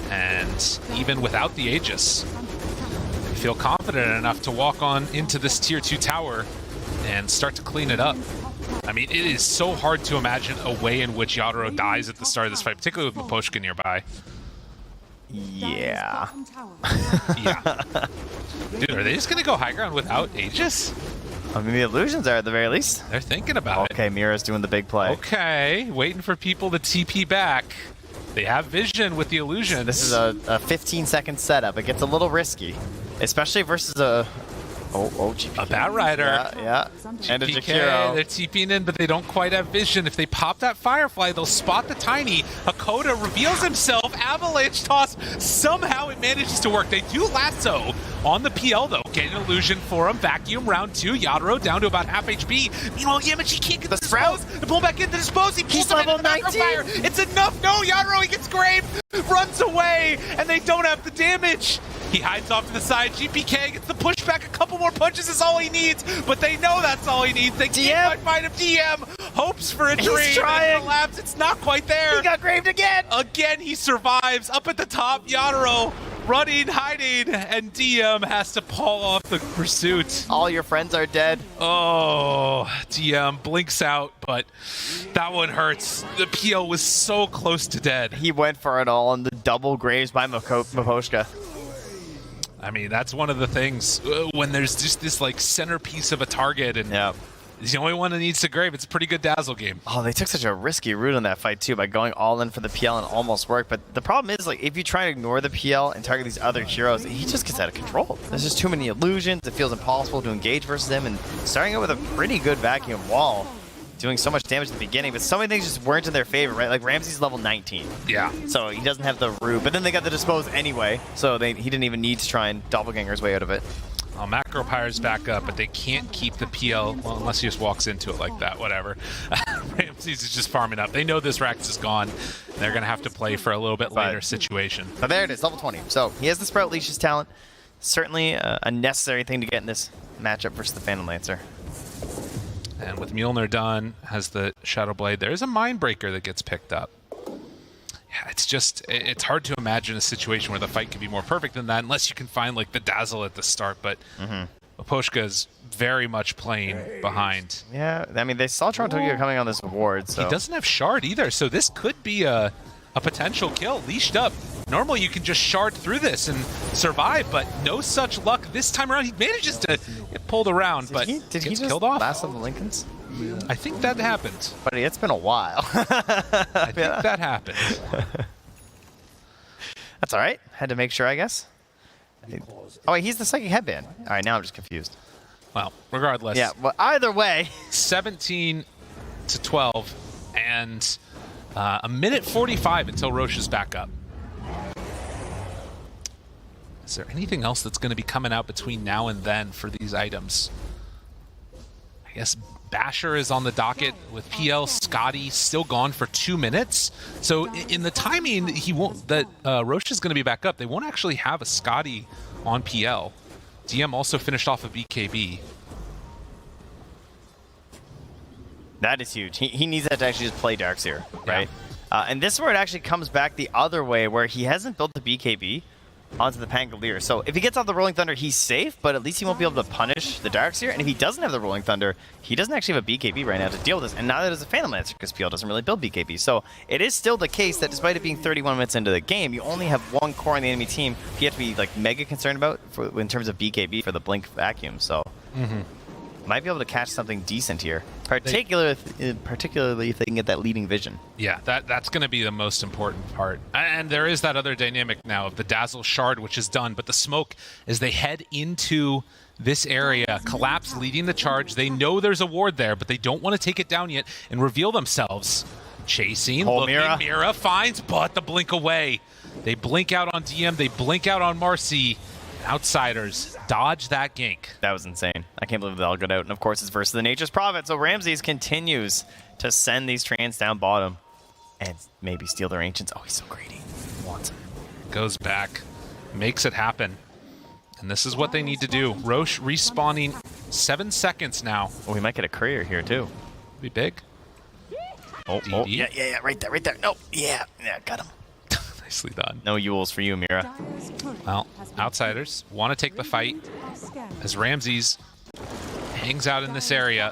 And even without the Aegis, they feel confident enough to walk on into this tier 2 tower and start to clean it up. I mean, it is so hard to imagine a way in which Yadro dies at the start of this fight, particularly with Miposhka nearby. Yeah. Yeah. Dude, are they just going to go high ground without Aegis? I mean, the illusions are at the very least. They're thinking about it. Okay, Mira's doing the big play. Okay, waiting for people to TP back. They have vision with the illusions. This is a 15-second setup. It gets a little risky, especially versus a GPK. A Batrider. Yeah. And a PK, Jakiro. they're TPing in, but they don't quite have vision. If they pop that Firefly, they'll spot the Tiny. Hakoda reveals himself. Avalanche toss. Somehow it manages to work. They do lasso on the PL, though. Get an illusion for him. Vacuum round 2. Yadro down to about half HP. Meanwhile, Yamachi can't get the dispose. To pull back in the dispose. He pulls him into the macro fire. It's enough. No, Yadro, he gets graved. Runs away, and they don't have the damage. He hides off to the side. GPK gets the pushback. A couple more punches is all he needs, but they know that's all he needs. They can't find him. DM hopes for a dream. He's trying. Collapse. It's not quite there. He got graved again. Again, he survives. Up at the top, Yadro running, hiding, and DM has to pull off the pursuit. All your friends are dead. Oh, DM blinks out, but that one hurts. The PL was so close to dead. He went for it all, and the double graves by Miposhka. I mean, that's one of the things when there's just this like centerpiece of a target, and he's the only one that needs to grave. It's a pretty good dazzle game. Oh, they took such a risky route on that fight too by going all in for the PL and almost worked. But the problem is, like, if you try to ignore the PL and target these other heroes, he just gets out of control. There's just too many illusions. It feels impossible to engage versus him. And starting out with a pretty good vacuum wall, doing so much damage at the beginning, but so many things just weren't in their favor, right? Like Ramsey's level 19. Yeah. So he doesn't have the root, but then they got the dispose anyway, so he didn't even need to try and doppelganger his way out of it. Well, Macro Pyre's back up, but they can't keep the PL, well, unless he just walks into it like that, whatever. Ramsey's is just farming up. They know this Rax is gone. They're going to have to play for a little bit later situation. But there it is, level 20. So he has the Sprout Leash's talent. Certainly a necessary thing to get in this matchup versus the Phantom Lancer. And with Mjolnir done, has the Shadow Blade, there is a Mindbreaker that gets picked up. Yeah, it's hard to imagine a situation where the fight could be more perfect than that, unless you can find like the Dazzle at the start, but Miposhka is very much playing behind. Yeah, I mean, they saw Trontogia coming on this ward, so. He doesn't have Shard either, so this could be a potential kill, leashed up. Normally you can just shard through this and survive, but no such luck this time around. He manages to get pulled around, but did he gets just killed off. last of the Lincolns? I think that happened. Buddy, it's been a while. I think that happened. That's all right. Had to make sure, I guess. Oh, wait, he's the Psychic Headband. All right, now I'm just confused. Well, regardless. Yeah, well, either way. 17 to 12, and A minute 45 until Roche is back up. Is there anything else that's going to be coming out between now and then for these items? I guess Basher is on the docket with PL. Scotty still gone for 2 minutes. So in the timing, he won't. That Roche is going to be back up. They won't actually have a Scotty on PL. DM also finished off a BKB. That is huge. He needs that to actually just play Darkseer, right? Yeah. And this is where it actually comes back the other way, where he hasn't built the BKB onto the Pangolier. So if he gets off the Rolling Thunder, he's safe, but at least he won't be able to punish the Darkseer. And if he doesn't have the Rolling Thunder, he doesn't actually have a BKB right now to deal with this. And neither does the Phantom Lancer, because PL doesn't really build BKB. So it is still the case that despite it being 31 minutes into the game, you only have one core in the enemy team you have to be like mega concerned about in terms of BKB for the Blink Vacuum. So might be able to catch something decent here, particularly if they can get that leading vision. Yeah, that's going to be the most important part. And there is that other dynamic now of the Dazzle Shard, which is done, but the smoke, as they head into this area, Collapse leading the charge. They know there's a ward there, but they don't want to take it down yet and reveal themselves. Chasing, looking, Mira finds, but the blink away. They blink out on DM, they blink out on Marcy. Outsiders dodge that gank. That was insane. I can't believe they all got out. And of course, it's versus the Nature's Prophet. So Ramses continues to send these Trans down bottom and maybe steal their Ancients. Oh, he's so greedy. Wants him. Goes back, makes it happen. And this is what they need to do. Roche respawning 7 seconds now. Oh, we might get a courier here too. Be big. Oh, yeah, right there. No, yeah, got him. Nicely done. No Yules for you, Mira. Well, Outsiders want to take the fight as Ramses hangs out in this area.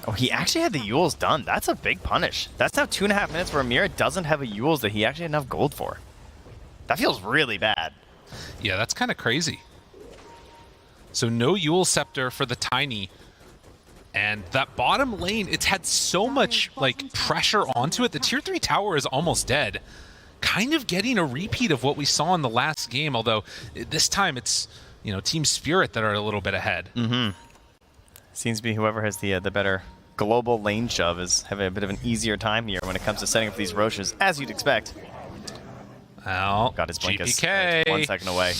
Oh, he actually had the Yules done. That's a big punish. That's now 2.5 minutes where Mira doesn't have a Yules that he actually had enough gold for. That feels really bad. Yeah, that's kind of crazy. So no Yule Scepter for the Tiny. And that bottom lane, it's had so much like pressure onto it. The tier 3 tower is almost dead. Kind of getting a repeat of what we saw in the last game, although this time it's, Team Spirit that are a little bit ahead. Seems to be whoever has the better global lane shove is having a bit of an easier time here when it comes to setting up these Roches, as you'd expect. Well, got his Blinkus. GPK. 1 second away.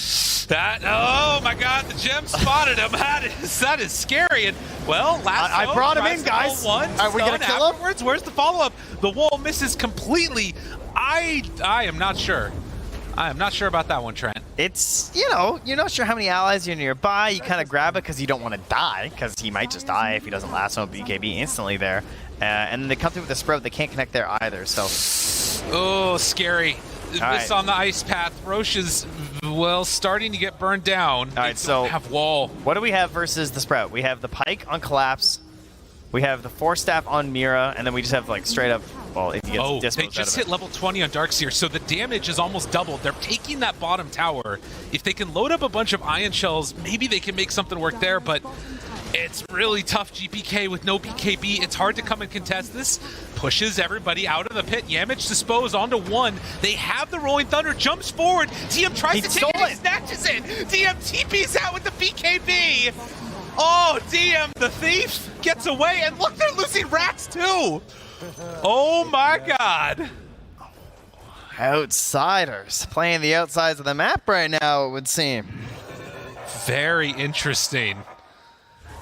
Oh my God, the gem spotted him. That is scary. And well, last I brought him in, guys. Are we gonna kill him? Afterwards, where's the follow-up? The wall misses completely. I am not sure. I am not sure about that one, Trent. It's, you're not sure how many allies are nearby. You kind of grab it because you don't want to die, because he might just die if he doesn't last on BKB instantly there. And then they come through with a sprout. They can't connect there either, so. Oh, scary. Right. On the ice path. Roche is, starting to get burned down. All right, so have wall. What do we have versus the Sprout? We have the Pike on Collapse. We have the Force Staff on Mira, and then we just have like straight up, if you get they just hit level 20 on Darkseer, so the damage is almost doubled. They're taking that bottom tower. If they can load up a bunch of Ion Shells, maybe they can make something work there, but it's really tough GPK with no BKB. It's hard to come and contest this. Pushes everybody out of the pit. Yamich disposed onto one. They have the Rolling Thunder, jumps forward. DM tries to take it, he snatches it. DM TP's out with the BKB. Oh, DM, the thief, gets away. And look, they're losing rats too. Oh my God. Outsiders playing the outsides of the map right now, it would seem. Very interesting.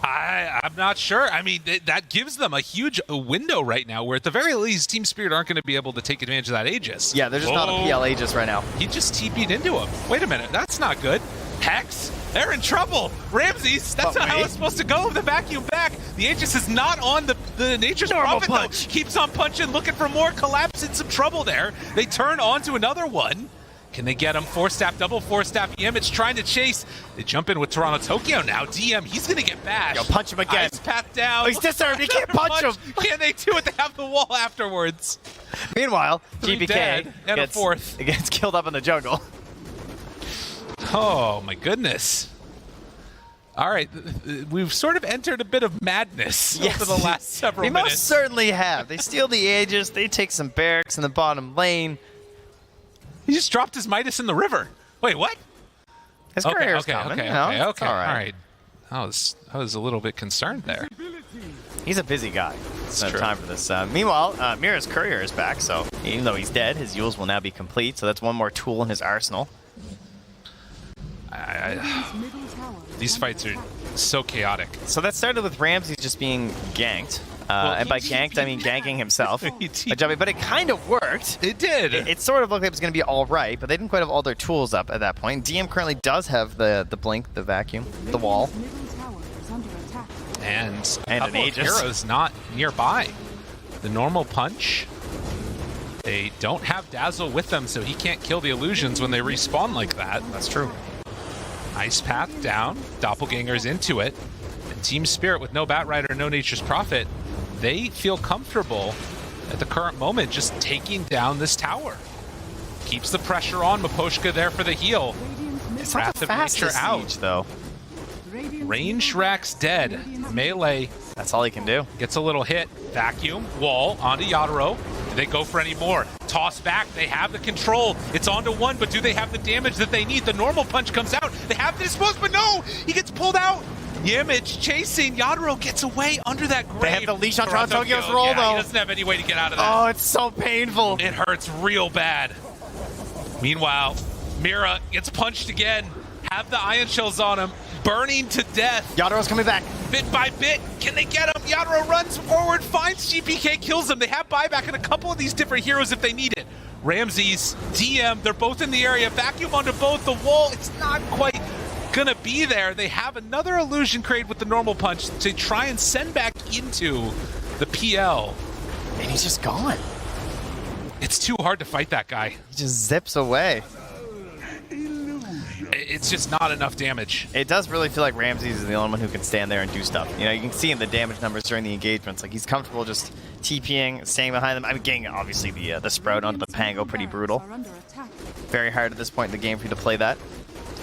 I'm not sure. I mean, that gives them a huge window right now where at the very least Team Spirit aren't going to be able to take advantage of that Aegis. Yeah, they're just not a PL Aegis right now. He just TP'd into him. Wait a minute, that's not good. Hex, they're in trouble. Ramses, that's not how it's supposed to go. The vacuum back. The Aegis is not on the Nature's Prophet though. Keeps on punching, looking for more. Collapse in some trouble there. They turn on to another one. Can they get him? Force Staff, double Force Staff. It's trying to chase. They jump in with Toronto Tokyo now. DM, he's going to get bashed. Yo, punch him again. Ice path down. Oh, he's disarmed. He can't punch him. Can they do it? They have the wall afterwards. Meanwhile, GPK gets killed up in the jungle. Oh, my goodness. All right, we've sort of entered a bit of madness over the last several minutes. We most certainly have. They steal the Aegis. They take some barracks in the bottom lane. He just dropped his Midas in the river. Wait, what? His career's coming. Okay. All right. I was a little bit concerned there. He's a busy guy. It's no time for this. Meanwhile, Mira's courier is back, so Even though he's dead, his Yules will now be complete, so that's one more tool in his arsenal. These fights are so chaotic. So that started with Ramsey just being ganked. And by ganked, I mean ganking himself. But it kind of worked. It did. It sort of looked like it was going to be all right, but they didn't quite have all their tools up at that point. DM currently does have the blink, the vacuum, the wall. And a an couple of Aegis. heroes not nearby. The normal punch. They don't have Dazzle with them, so he can't kill the illusions when they respawn like that. That's true. Ice Path down, Doppelganger's into it. And Team Spirit with no Batrider, no Nature's Prophet, they feel comfortable at the current moment just taking down this tower. Keeps the pressure on, Miposhka there for the heal. It's not Wrath the of Nature fastest out. siege, though. Range Rack's dead. Melee That's all he can do. gets a little hit. Vacuum, wall, onto Yatoro. Do they go for any more? Toss back, they have the control. It's onto one, but do they have the damage that they need? The normal punch comes out. They have to dispose, but no! He gets pulled out! Yimage chasing. Yatoro gets away under that grave. They have the leash on Toronto Tokyo's kill. roll, Yeah, though. He doesn't have any way to get out of that. Oh, it's so painful. It hurts real bad. Meanwhile, Mira gets punched again. Have the ion shells on him. Burning to death. Yatoro's coming back. Bit by bit, can they get him? Yatoro runs forward, finds GPK, kills him. They have buyback in a couple of these different heroes if they need it. Ramses, DM, they're both in the area. Vacuum onto both. The wall, it's not quite gonna be there. They have another illusion created with the normal punch to try and send back into the PL. And he's just gone. It's too hard to fight that guy. He just zips away. It's just not enough damage. It does really feel like Ramses is the only one who can stand there and do stuff. You know, you can see in the damage numbers during the engagements. Like, he's comfortable just TPing, staying behind them. I mean, getting, obviously, the Sprout onto the Pango, pretty brutal. Very hard at this point in the game for you to play that.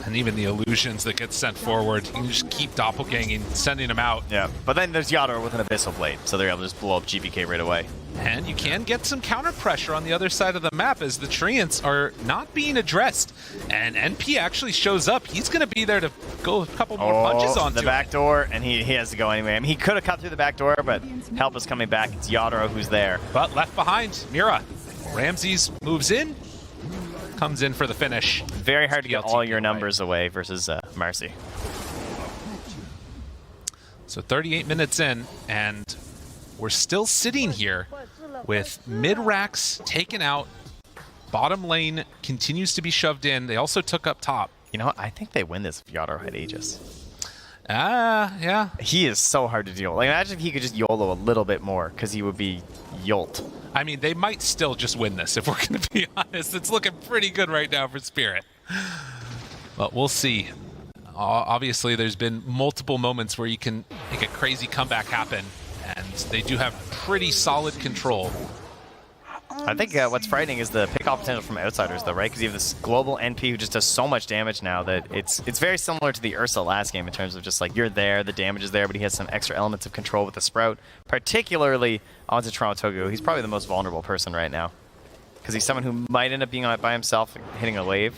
And even the illusions that get sent forward, you can just keep doppelganging, sending them out. Yeah, but then there's Yatoro with an Abyssal Blade, so they're able to just blow up GPK right away. And you can get some counter pressure on the other side of the map as the Treants are not being addressed. And NP actually shows up. He's going to be there to go a couple more punches onto the back door, and he has to go anyway. I mean, he could have cut through the back door, but help is coming back. It's Yatoro who's there. But left behind, Mira. Ramses moves in, comes in for the finish. Very hard to get all your numbers away versus Marcy. So 38 minutes in, and we're still sitting here with mid-racks taken out. Bottom lane continues to be shoved in. They also took up top. You know what? I think they win this if Yatoro had Aegis. Yeah. He is so hard to deal with. Like, imagine if he could just YOLO a little bit more, because he would be Yolt. I mean, they might still just win this, if we're going to be honest. It's looking pretty good right now for Spirit. But we'll see. Obviously, there's been multiple moments where you can make a crazy comeback happen, and they do have pretty solid control. I think what's frightening is the pick-off potential from outsiders, though, right? Because you have this global NP who just does so much damage now that it's very similar to the Ursa last game in terms of just like you're there, the damage is there, but he has some extra elements of control with the Sprout, particularly onto Toronto Tokyo. He's probably the most vulnerable person right now because he's someone who might end up being on it by himself, hitting a wave.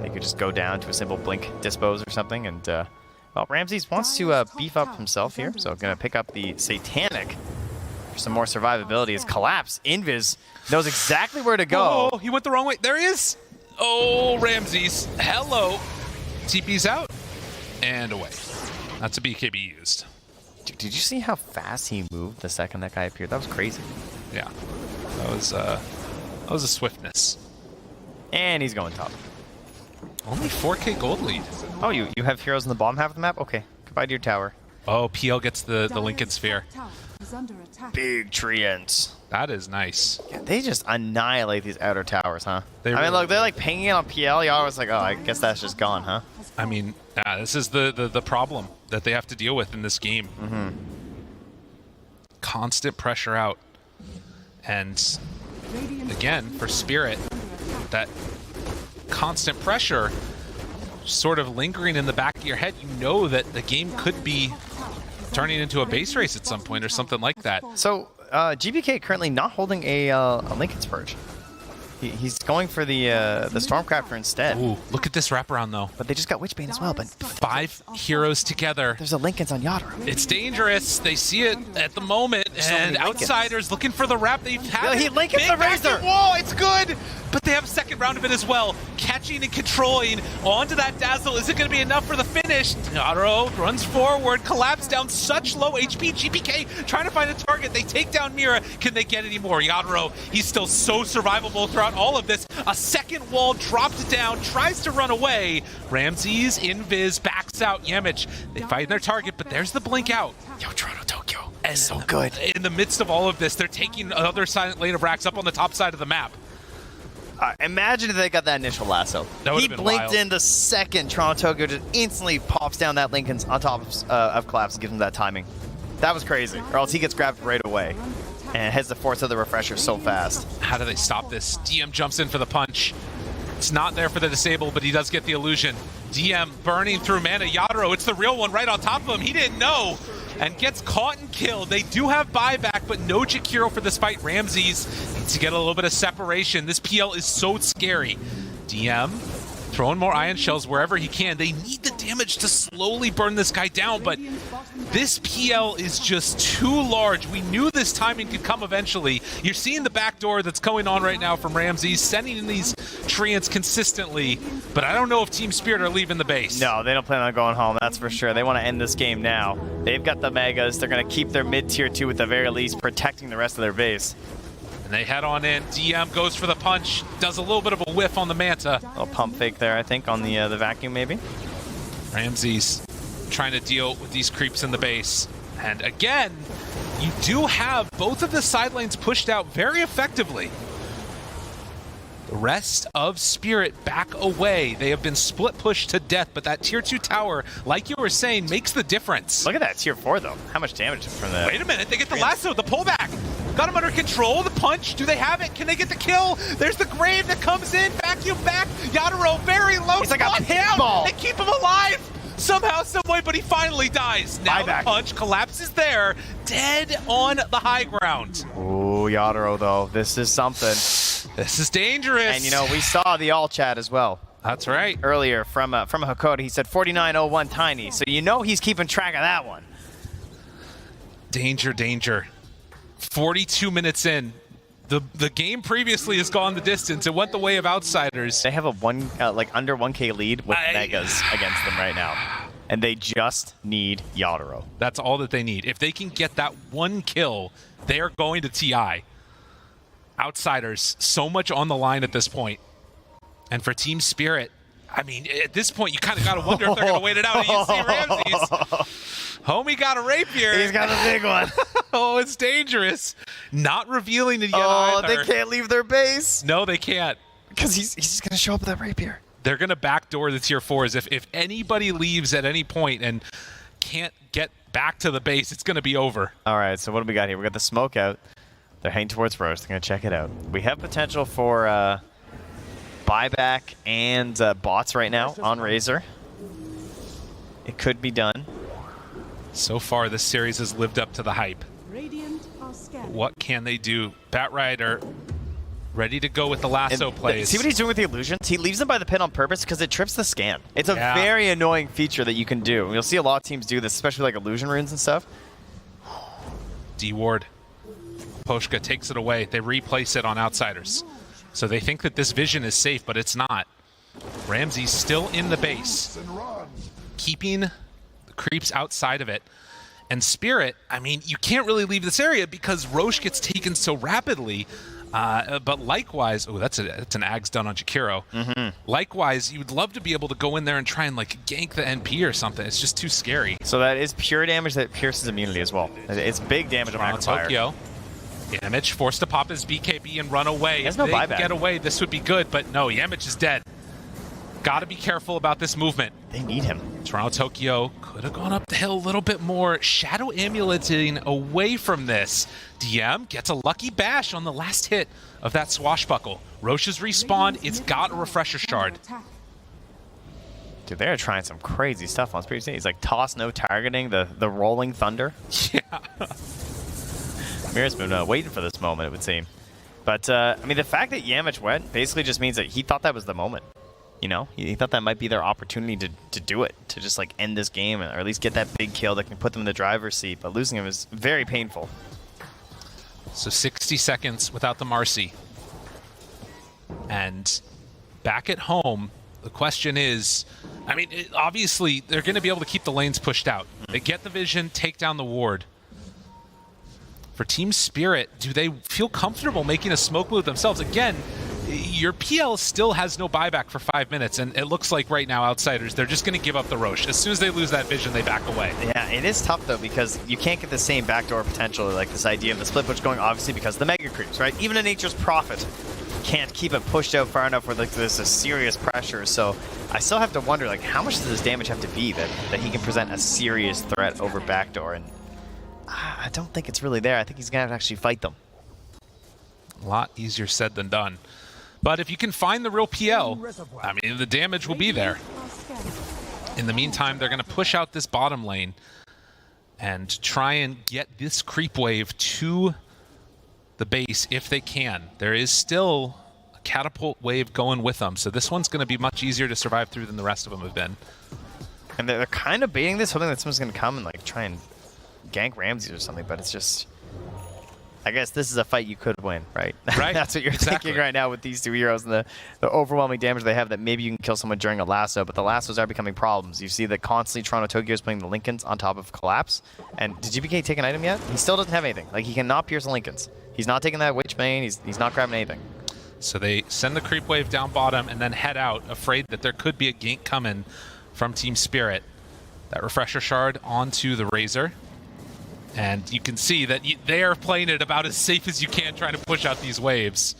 He could just go down to a simple blink dispose or something, and well, Ramses wants to beef up himself here, so gonna pick up the Satanic. For some more survivability is Collapse. Invis knows exactly where to go. Oh, he went the wrong way. There he is. Oh, Ramses. Hello. TP's out and away. That's a BKB used. Did you see how fast he moved the second that guy appeared? That was crazy. Yeah. That was a swiftness. And he's going top. Only 4K gold lead. Oh, you have heroes in the bottom half of the map? Okay. Goodbye to your tower. Oh, PL gets the Lincoln Sphere. Big treants. That is nice. Yeah, they just annihilate these outer towers, huh? They I mean, really look, they're like pinging it on PL. Y'all was like, oh, I guess that's just gone, huh? I mean, this is the problem that they have to deal with in this game. Mm-hmm. Constant pressure out. And again, for Spirit, that constant pressure sort of lingering in the back of your head, you know that the game could be turning into a base race at some point or something like that. So, GBK currently not holding a Lincoln's Purge. He's going for the Stormcrafter instead. Ooh, look at this wraparound though. But they just got Witchbane as well, but 5 heroes together. There's a Lincoln's on Yatoro. It's dangerous. They see it at the moment. And Outsiders looking for the wrap. They've had he Lincoln's the Razor. Wall, it's good. But they have a second round of it as well. Catching and controlling onto that Dazzle. Is it going to be enough for the finish? Yadro runs forward, collapse down such low HP. GPK trying to find a target. They take down Mira. Can they get any more? Yadro, he's still so survivable throughout all of this. A second wall dropped down, tries to run away. Ramses, Invis, backs out Yemich. They find their target, but there's the blink out. Yo, Toronto Tokyo. And so good. In the midst of all of this, they're taking another silent lane of racks up on the top side of the map. Imagine if they got that initial lasso. That He would've been blinked wild. in the second. Toronto Tokyo just instantly pops down that Lincoln's on top of Collapse and gives him that timing. That was crazy. Or else he gets grabbed right away and has to force out the refresher so fast. How do they stop this? DM jumps in for the punch. It's not there for the disable, but he does get the illusion. DM burning through mana. Yadro, it's the real one right on top of him. He didn't know. And gets caught and killed. They do have buyback, but no Jakiro for this fight. Ramses needs to get a little bit of separation. This PL is so scary. DM throwing more ion shells wherever he can. They need the damage to slowly burn this guy down, but this PL is just too large. We knew this timing could come eventually. You're seeing the backdoor that's going on right now from Ramses, sending in these treants consistently, but I don't know if Team Spirit are leaving the base. No, they don't plan on going home, that's for sure. They want to end this game now. They've got the Megas. They're going to keep their mid-tier 2 at the very least, protecting the rest of their base. And they head on in. DM goes for the punch, does a little bit of a whiff on the Manta. A little pump fake there, I think, on the vacuum maybe. Ramses trying to deal with these creeps in the base. And again, you do have both of the side lanes pushed out very effectively. The rest of Spirit back away. They have been split pushed to death, but that tier 2 tower, like you were saying, makes the difference. Look at that tier 4 though. How much damage from that? Wait a minute, they get the lasso, the pullback. Got him under control, the punch. Do they have it? Can they get the kill? There's the grave that comes in, vacuum back. Yadro very low. He's like a down. pinball. They keep him alive somehow, some way, but he finally dies. Now Buyback. the punch collapses there, dead on the high ground. Ooh, Yadro though. This is something. This is dangerous. And you know, we saw the all chat as well. That's right. Earlier from Hakoda, he said 4901 tiny. So you know he's keeping track of that one. Danger, danger. 42 minutes in. The game previously has gone the distance. It went the way of Outsiders. They have a under 1k lead with Megas against them right now. And they just need Yadro. That's all that they need. If they can get that one kill, they are going to TI. Outsiders, so much on the line at this point. And for Team Spirit, I mean, at this point, you kind of got to wonder if they're going to wait it out. And you see Ramses. Homie got a rapier. He's got a big one. Oh, it's dangerous. Not revealing it yet Oh, either. they can't leave their base. No, they can't. Because he's just going to show up with that rapier. They're going to backdoor the tier 4s. If anybody leaves at any point and can't get back to the base, it's going to be over. All right, so what do we got here? We got the smoke out. They're heading towards Roche. They're going to check it out. We have potential for buyback and bots right now on Razor. It could be done. So far, this series has lived up to the hype. Radiant are scanning. What can they do? Batrider ready to go with the lasso plays. See what he's doing with the illusions? He leaves them by the pin on purpose because it trips the scan. It's a Yeah. very annoying feature that you can do. You'll see a lot of teams do this, especially like illusion runes and stuff. D-Ward. Poshka takes it away. They replace it on Outsiders. So they think that this vision is safe, but it's not. Ramsey's still in the base, keeping the creeps outside of it. And Spirit, I mean, you can't really leave this area because Roche gets taken so rapidly. But likewise, oh, that's an Ags done on Jakiro. Likewise, you would love to be able to go in there and try and like gank the NP or something. It's just too scary. So that is pure damage that pierces immunity as well. It's big damage on Magnifier. Tokyo. Yemich forced to pop his BKB and run away. There's If no they buyback. get away, this would be good, but no, Yemich is dead. Gotta be careful about this movement. They need him. Toronto Tokyo could have gone up the hill a little bit more. Shadow amuleting away from this. DM gets a lucky bash on the last hit of that swashbuckle. Roche's respawned. It's got a refresher shard. Dude, they're trying some crazy stuff on Spirit State. He's like toss no targeting, the rolling thunder. Yeah. Mira's been waiting for this moment, it would seem. But, I mean, the fact that Yamich went basically just means that he thought that was the moment. You know, he thought that might be their opportunity to do it, to just like end this game or at least get that big kill that can put them in the driver's seat. But losing him is very painful. So 60 seconds without the Marcy. And back at home, the question is, I mean, obviously, they're going to be able to keep the lanes pushed out. They get the vision, take down the ward. For Team Spirit, do they feel comfortable making a smoke move themselves? Again, your PL still has no buyback for 5 minutes, and it looks like right now, Outsiders, they're just going to give up the Roche. As soon as they lose that vision, they back away. Yeah, it is tough, though, because you can't get the same backdoor potential, like this idea of the split push going, obviously, because of the Mega Creeps, right? Even a Nature's Prophet can't keep it pushed out far enough where like, there's a serious pressure. So I still have to wonder, like, how much does his damage have to be that he can present a serious threat over backdoor? And I don't think it's really there. I think he's going to have to actually fight them. A lot easier said than done. But if you can find the real PL, I mean, the damage will be there. In the meantime, they're going to push out this bottom lane and try and get this creep wave to the base if they can. There is still a catapult wave going with them, so this one's going to be much easier to survive through than the rest of them have been. And they're kind of baiting this, hoping that someone's going to come and like try and gank Ramses or something, but it's just... I guess this is a fight you could win, right? Right. That's what you're thinking right now with these two heroes and the overwhelming damage they have, that maybe you can kill someone during a lasso, but the lassos are becoming problems. You see that constantly Toronto Tokyo is playing the Lincolns on top of Collapse. And did GPK take an item yet? He still doesn't have anything. Like, he cannot pierce the Lincolns. He's not taking that Witch Bane. He's not grabbing anything. So they send the creep wave down bottom and then head out, afraid that there could be a gank coming from Team Spirit. That refresher shard onto the Razor. And you can see that they are playing it about as safe as you can, trying to push out these waves.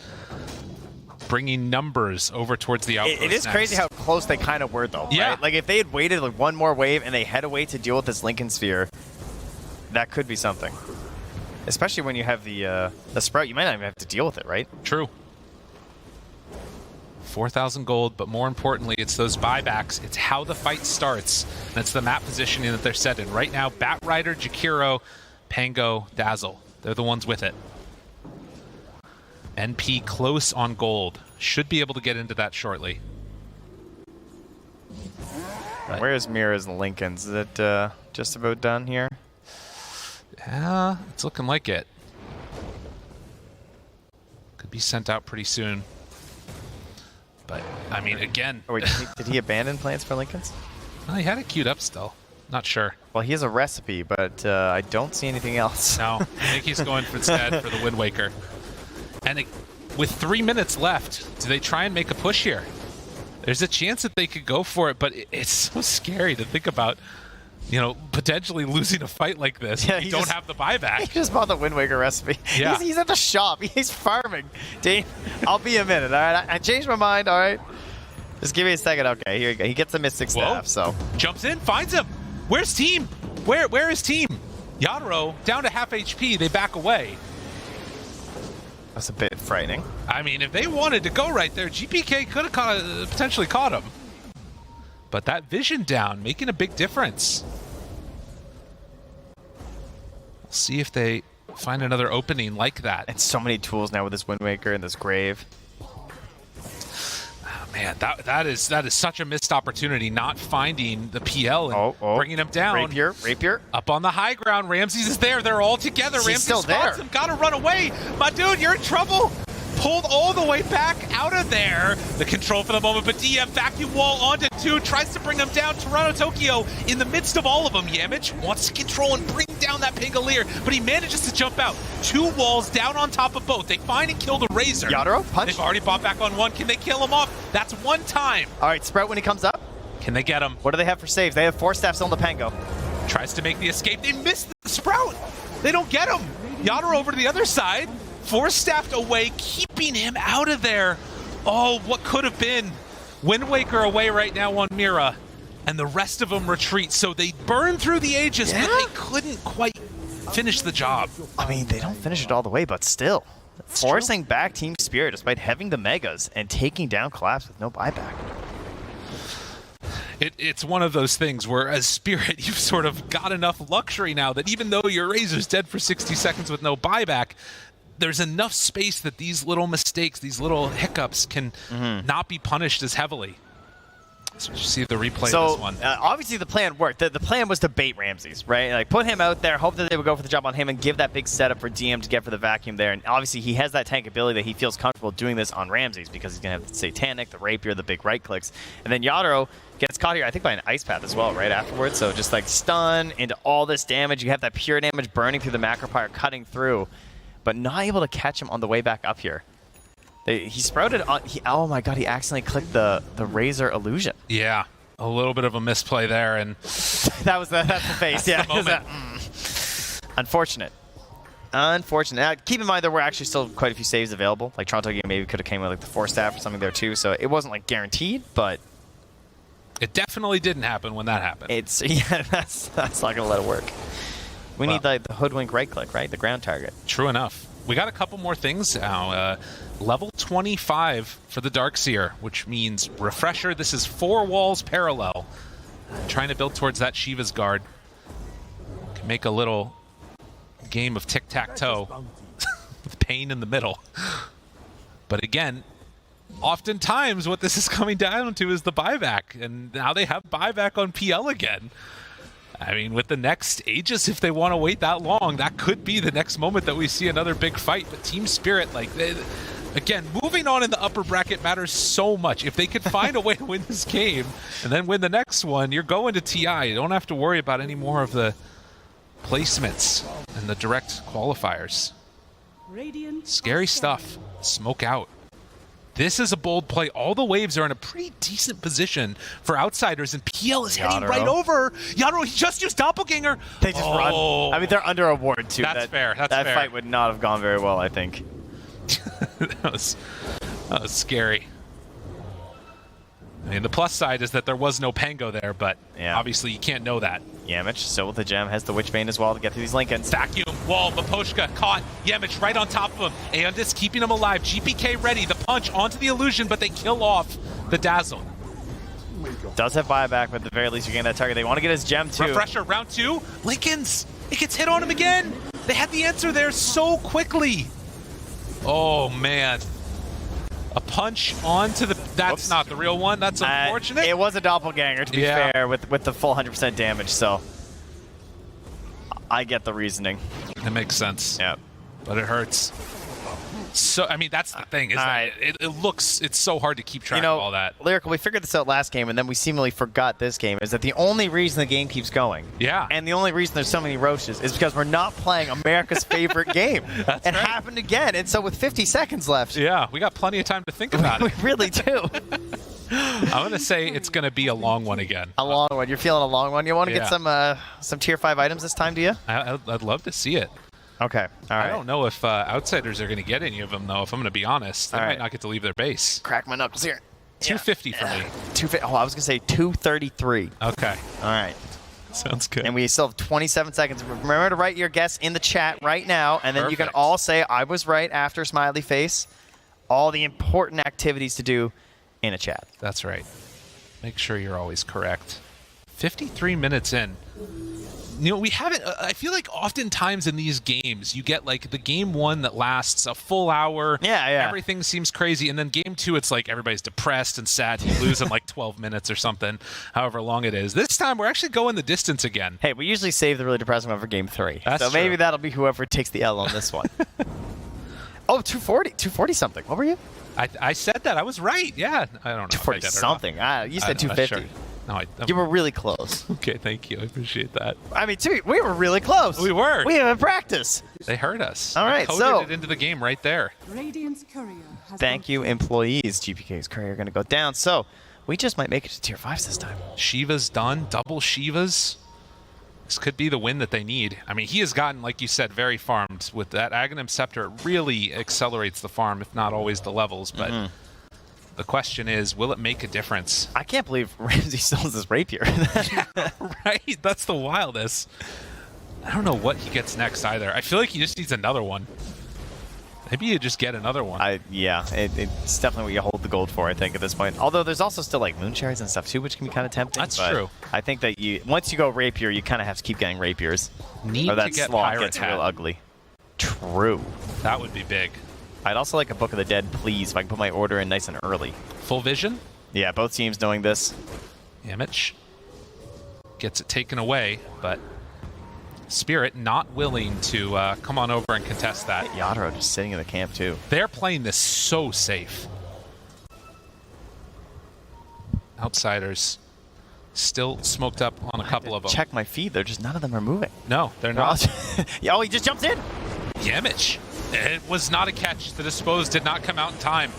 Bringing numbers over towards the outpost. It is next. crazy how close they kind of were, though. Yeah. Right? Like, if they had waited like one more wave and they had a way to deal with this Lincoln Sphere, that could be something. Especially when you have the Sprout, you might not even have to deal with it, right? True. 4,000 gold, but more importantly, it's those buybacks. It's how the fight starts. And it's the map positioning that they're set in. Right now, Bat Rider, Jakiro, Pango, Dazzle. They're the ones with it. NP close on gold. Should be able to get into that shortly. Right. Where's Mira's and Lincoln's? Is it just about done here? Yeah, it's looking like it. Could be sent out pretty soon. But, I mean, again... Oh, wait, did he abandon plans for Lincoln's? Well, he had it queued up still. Not sure. Well, he has a recipe, but I don't see anything else. No, I think he's going instead for the Wind Waker. And with 3 minutes left, do they try and make a push here? There's a chance that they could go for it, but it's so scary to think about, you know, potentially losing a fight like this. Yeah, you don't have the buyback. He just bought the Wind Waker recipe. Yeah. He's at the shop. He's farming. Dane, I'll be a minute, all right? I changed my mind, all right? Just give me a second. Okay, here you go. He gets the Mystic Staff, so. Jumps in, finds him. Where's team? Where is team? Yadro, down to half HP. They back away. That's a bit frightening. I mean, if they wanted to go right there, GPK could have potentially caught him. But that vision down, making a big difference. We'll see if they find another opening like that. And so many tools now with this Wind Waker and this Grave. Man, that is such a missed opportunity, not finding the PL and bringing him down. Rapier. Up on the high ground, Ramses is there. They're all together. He's Ramses still spots there. him. Gotta run away. My dude, you're in trouble. Pulled all the way back out of there. The control for the moment, but DM vacuum wall onto 2, tries to bring him down. Toronto Tokyo in the midst of all of them. Yamich wants to control and bring down that Pangolier, but he manages to jump out. 2 walls down on top of both. They find and kill the Razor. Yadro, punch. They've already bought back on 1. Can they kill him off? That's 1 time. All right, Sprout when he comes up. Can they get him? What do they have for saves? They have 4 staffs on the Pango. Tries to make the escape. They miss the Sprout. They don't get him. Yadro over to the other side. 4 staffed away, keeping him out of there. Oh, what could have been. Wind Waker away right now on Mira. And the rest of them retreat. So they burn through the Aegis, but they couldn't quite finish the job. I mean, they don't finish it all the way, but still. Forcing back Team Spirit despite having the Megas and taking down Collapse with no buyback. It's one of those things where as Spirit, you've sort of got enough luxury now that even though your Razor's dead for 60 seconds with no buyback, there's enough space that these little mistakes, these little hiccups can not be punished as heavily. So did you see the replay So of this one? obviously the plan worked. The plan was to bait Ramses, right? Like put him out there, hope that they would go for the job on him, and give that big setup for DM to get for the vacuum there. And obviously he has that tank ability that he feels comfortable doing this on Ramses because he's gonna have the Satanic, the Rapier, the big right clicks, and then Yadro gets caught here, I think, by an Ice Path as well, right afterwards. So just like stun into all this damage. You have that pure damage burning through the Macropyre, cutting through, but not able to catch him on the way back up here. He sprouted on. Oh my god! He accidentally clicked the Razor illusion. Yeah, a little bit of a misplay there, and that's the face. That's yeah, the moment. Unfortunate. Unfortunate. Now, keep in mind there were actually still quite a few saves available. Like Toronto game maybe could have came with like the Force Staff or something there too. So it wasn't like guaranteed, but it definitely didn't happen when that happened. It's that's not gonna let it work. We need like the hoodwink right click, right? The ground target. True enough. We got a couple more things now. Level 25 for the Darkseer, which means refresher. This is 4 walls parallel. Trying to build towards that Shiva's guard. Can make a little game of tic-tac-toe with pain in the middle. But again, oftentimes what this is coming down to is the buyback. And now they have buyback on PL again. I mean, with the next Aegis, if they want to wait that long, that could be the next moment that we see another big fight. But Team Spirit, like, again, moving on in the upper bracket matters so much. If they could find a way to win this game and then win the next one, you're going to TI. You don't have to worry about any more of the placements and the direct qualifiers. Scary stuff. Smoke out. This is a bold play. All the waves are in a pretty decent position for outsiders, and PL is heading right over. Yadro, he just used Doppelganger. They just run. I mean, they're under a ward, too. That's fair. That's that fair. fight would not have gone very well, I think. that was scary. I mean, the plus side is that there was no Pango there, but obviously you can't know that. Yamich, still with the gem, has the Witchbane as well to get through these Lincolns. Vacuum, wall, Maposhka caught. Yamich right on top of him. Aeondis keeping him alive. GPK ready. The punch onto the illusion, but they kill off the Dazzle. Does have buyback, but at the very least you gain that target. They want to get his gem too. Refresher, round 2. Lincolns, it gets hit on him again. They had the answer there so quickly. Oh, man. A punch onto the... That's not the real one. That's unfortunate. It was a doppelganger, to be fair, with the full 100% damage, so... I get the reasoning. It makes sense. Yeah. But it hurts. So, I mean, that's the thing. Is that it looks... It's so hard to keep track of all that. Lyrical, we figured this out last game, and then we seemingly forgot this game, is that the only reason the game keeps going... Yeah. And the only reason there's so many Roaches is because we're not playing America's favorite game. That's it right. happened again, and so with 50 seconds left... Yeah, we got plenty of time to think about it. We really do. I'm going to say it's going to be a long one again. A long one. You're feeling a long one? You want to get some tier 5 items this time, do you? I'd love to see it. Okay. All right. I don't know if outsiders are going to get any of them, though, if I'm going to be honest. They might not get to leave their base. Crack my knuckles here. 250 for me. 250. Oh, I was going to say 233. Okay. All right. Sounds good. And we still have 27 seconds. Remember to write your guess in the chat right now, and then you can Perfect. all say, I was right after smiley face. All the important activities to do in a chat. That's right. Make sure you're always correct. 53 minutes in. You know, we haven't... I feel like oftentimes in these games, you get, like, the game 1 that lasts a full hour. Yeah. Everything seems crazy. And then game 2, it's like everybody's depressed and sad. You lose in, like, 12 minutes or something, however long it is. This time, we're actually going the distance again. Hey, we usually save the really depressing one for game 3. That's so maybe true. that'll be whoever takes the L on this one. Oh, 240 something. What were you? I said that. I was right. Yeah. I don't know. 240 something. You said 250. Sure. No, You were really close. Okay, thank you. I appreciate that. I mean, we were really close. We were. We haven't practiced. They heard us. All right, I coded it into the game right there. Radiant's courier has Thank you, employees. GPK's courier are going to go down. So we just might make it to tier 5s this time. Shiva's done. Double Shivas. This could be the win that they need. I mean, he has gotten, like you said, very farmed. With that Aghanim Scepter, it really accelerates the farm, if not always the levels. But the question is, will it make a difference? I can't believe Ramsey still has this rapier. Right? That's the wildest. I don't know what he gets next either. I feel like he just needs another one. Maybe you just get another one. It's definitely what you hold the gold for, I think, at this point. Although there's also still like moon cherries and stuff too, which can be kind of tempting. That's but true. I think that once you go rapier, you kind of have to keep getting rapiers. Need or that to get slot Pirate gets Hat. real ugly. True. That would be big. I'd also like a Book of the Dead, please, if I can put my order in nice and early. Full vision? Yeah, both teams knowing this. Yamich gets it taken away, but Spirit not willing to come on over and contest that. Yadro just sitting in the camp too. They're playing this so safe. Outsiders still smoked up on a couple of them. Check my feed. They're just none of them are moving. No, they're not. Yeah, oh, he just jumps in. Yamich. It was not a catch. The dispose did not come out in time.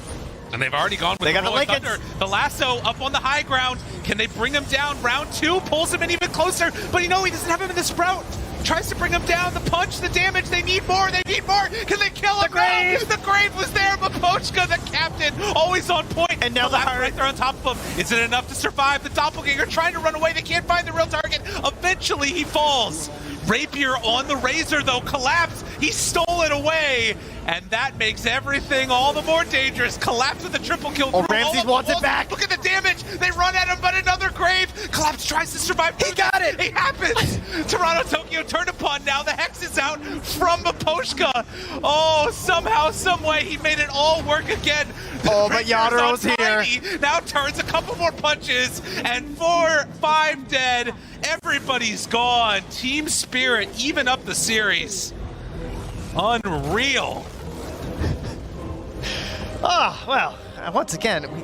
And they've already gone with They got the Rolling Lincolns. Thunder. The lasso up on the high ground. Can they bring him down? Round 2 pulls him in even closer. But he doesn't have him in the sprout. Tries to bring him down. The punch, the damage. They need more. They need more. Can they kill him? The grave. No. The grave was there. But Pochka, the captain, always on point. And now the the last right there on top of him. Is it enough to survive? The doppelganger trying to run away. They can't find the real target. Eventually he falls. Rapier on the Razor though. Collapse. He stole it away. And that makes everything all the more dangerous. Collapse with the triple kill. Oh, through Ramses all of the wants it walls. back. Look at the damage. They run at him, but another grave. Collapse tries to survive. He got it. It happens. Toronto Tokyo turned upon. Now the Hex is out from Pochka. Oh, somehow, some way, he made it all work again. Oh, but Yado's here. Tiny. Now turns a couple more punches, and 4-5 dead. Everybody's gone. Team Spirit even up the series. Unreal. Oh, well, once again,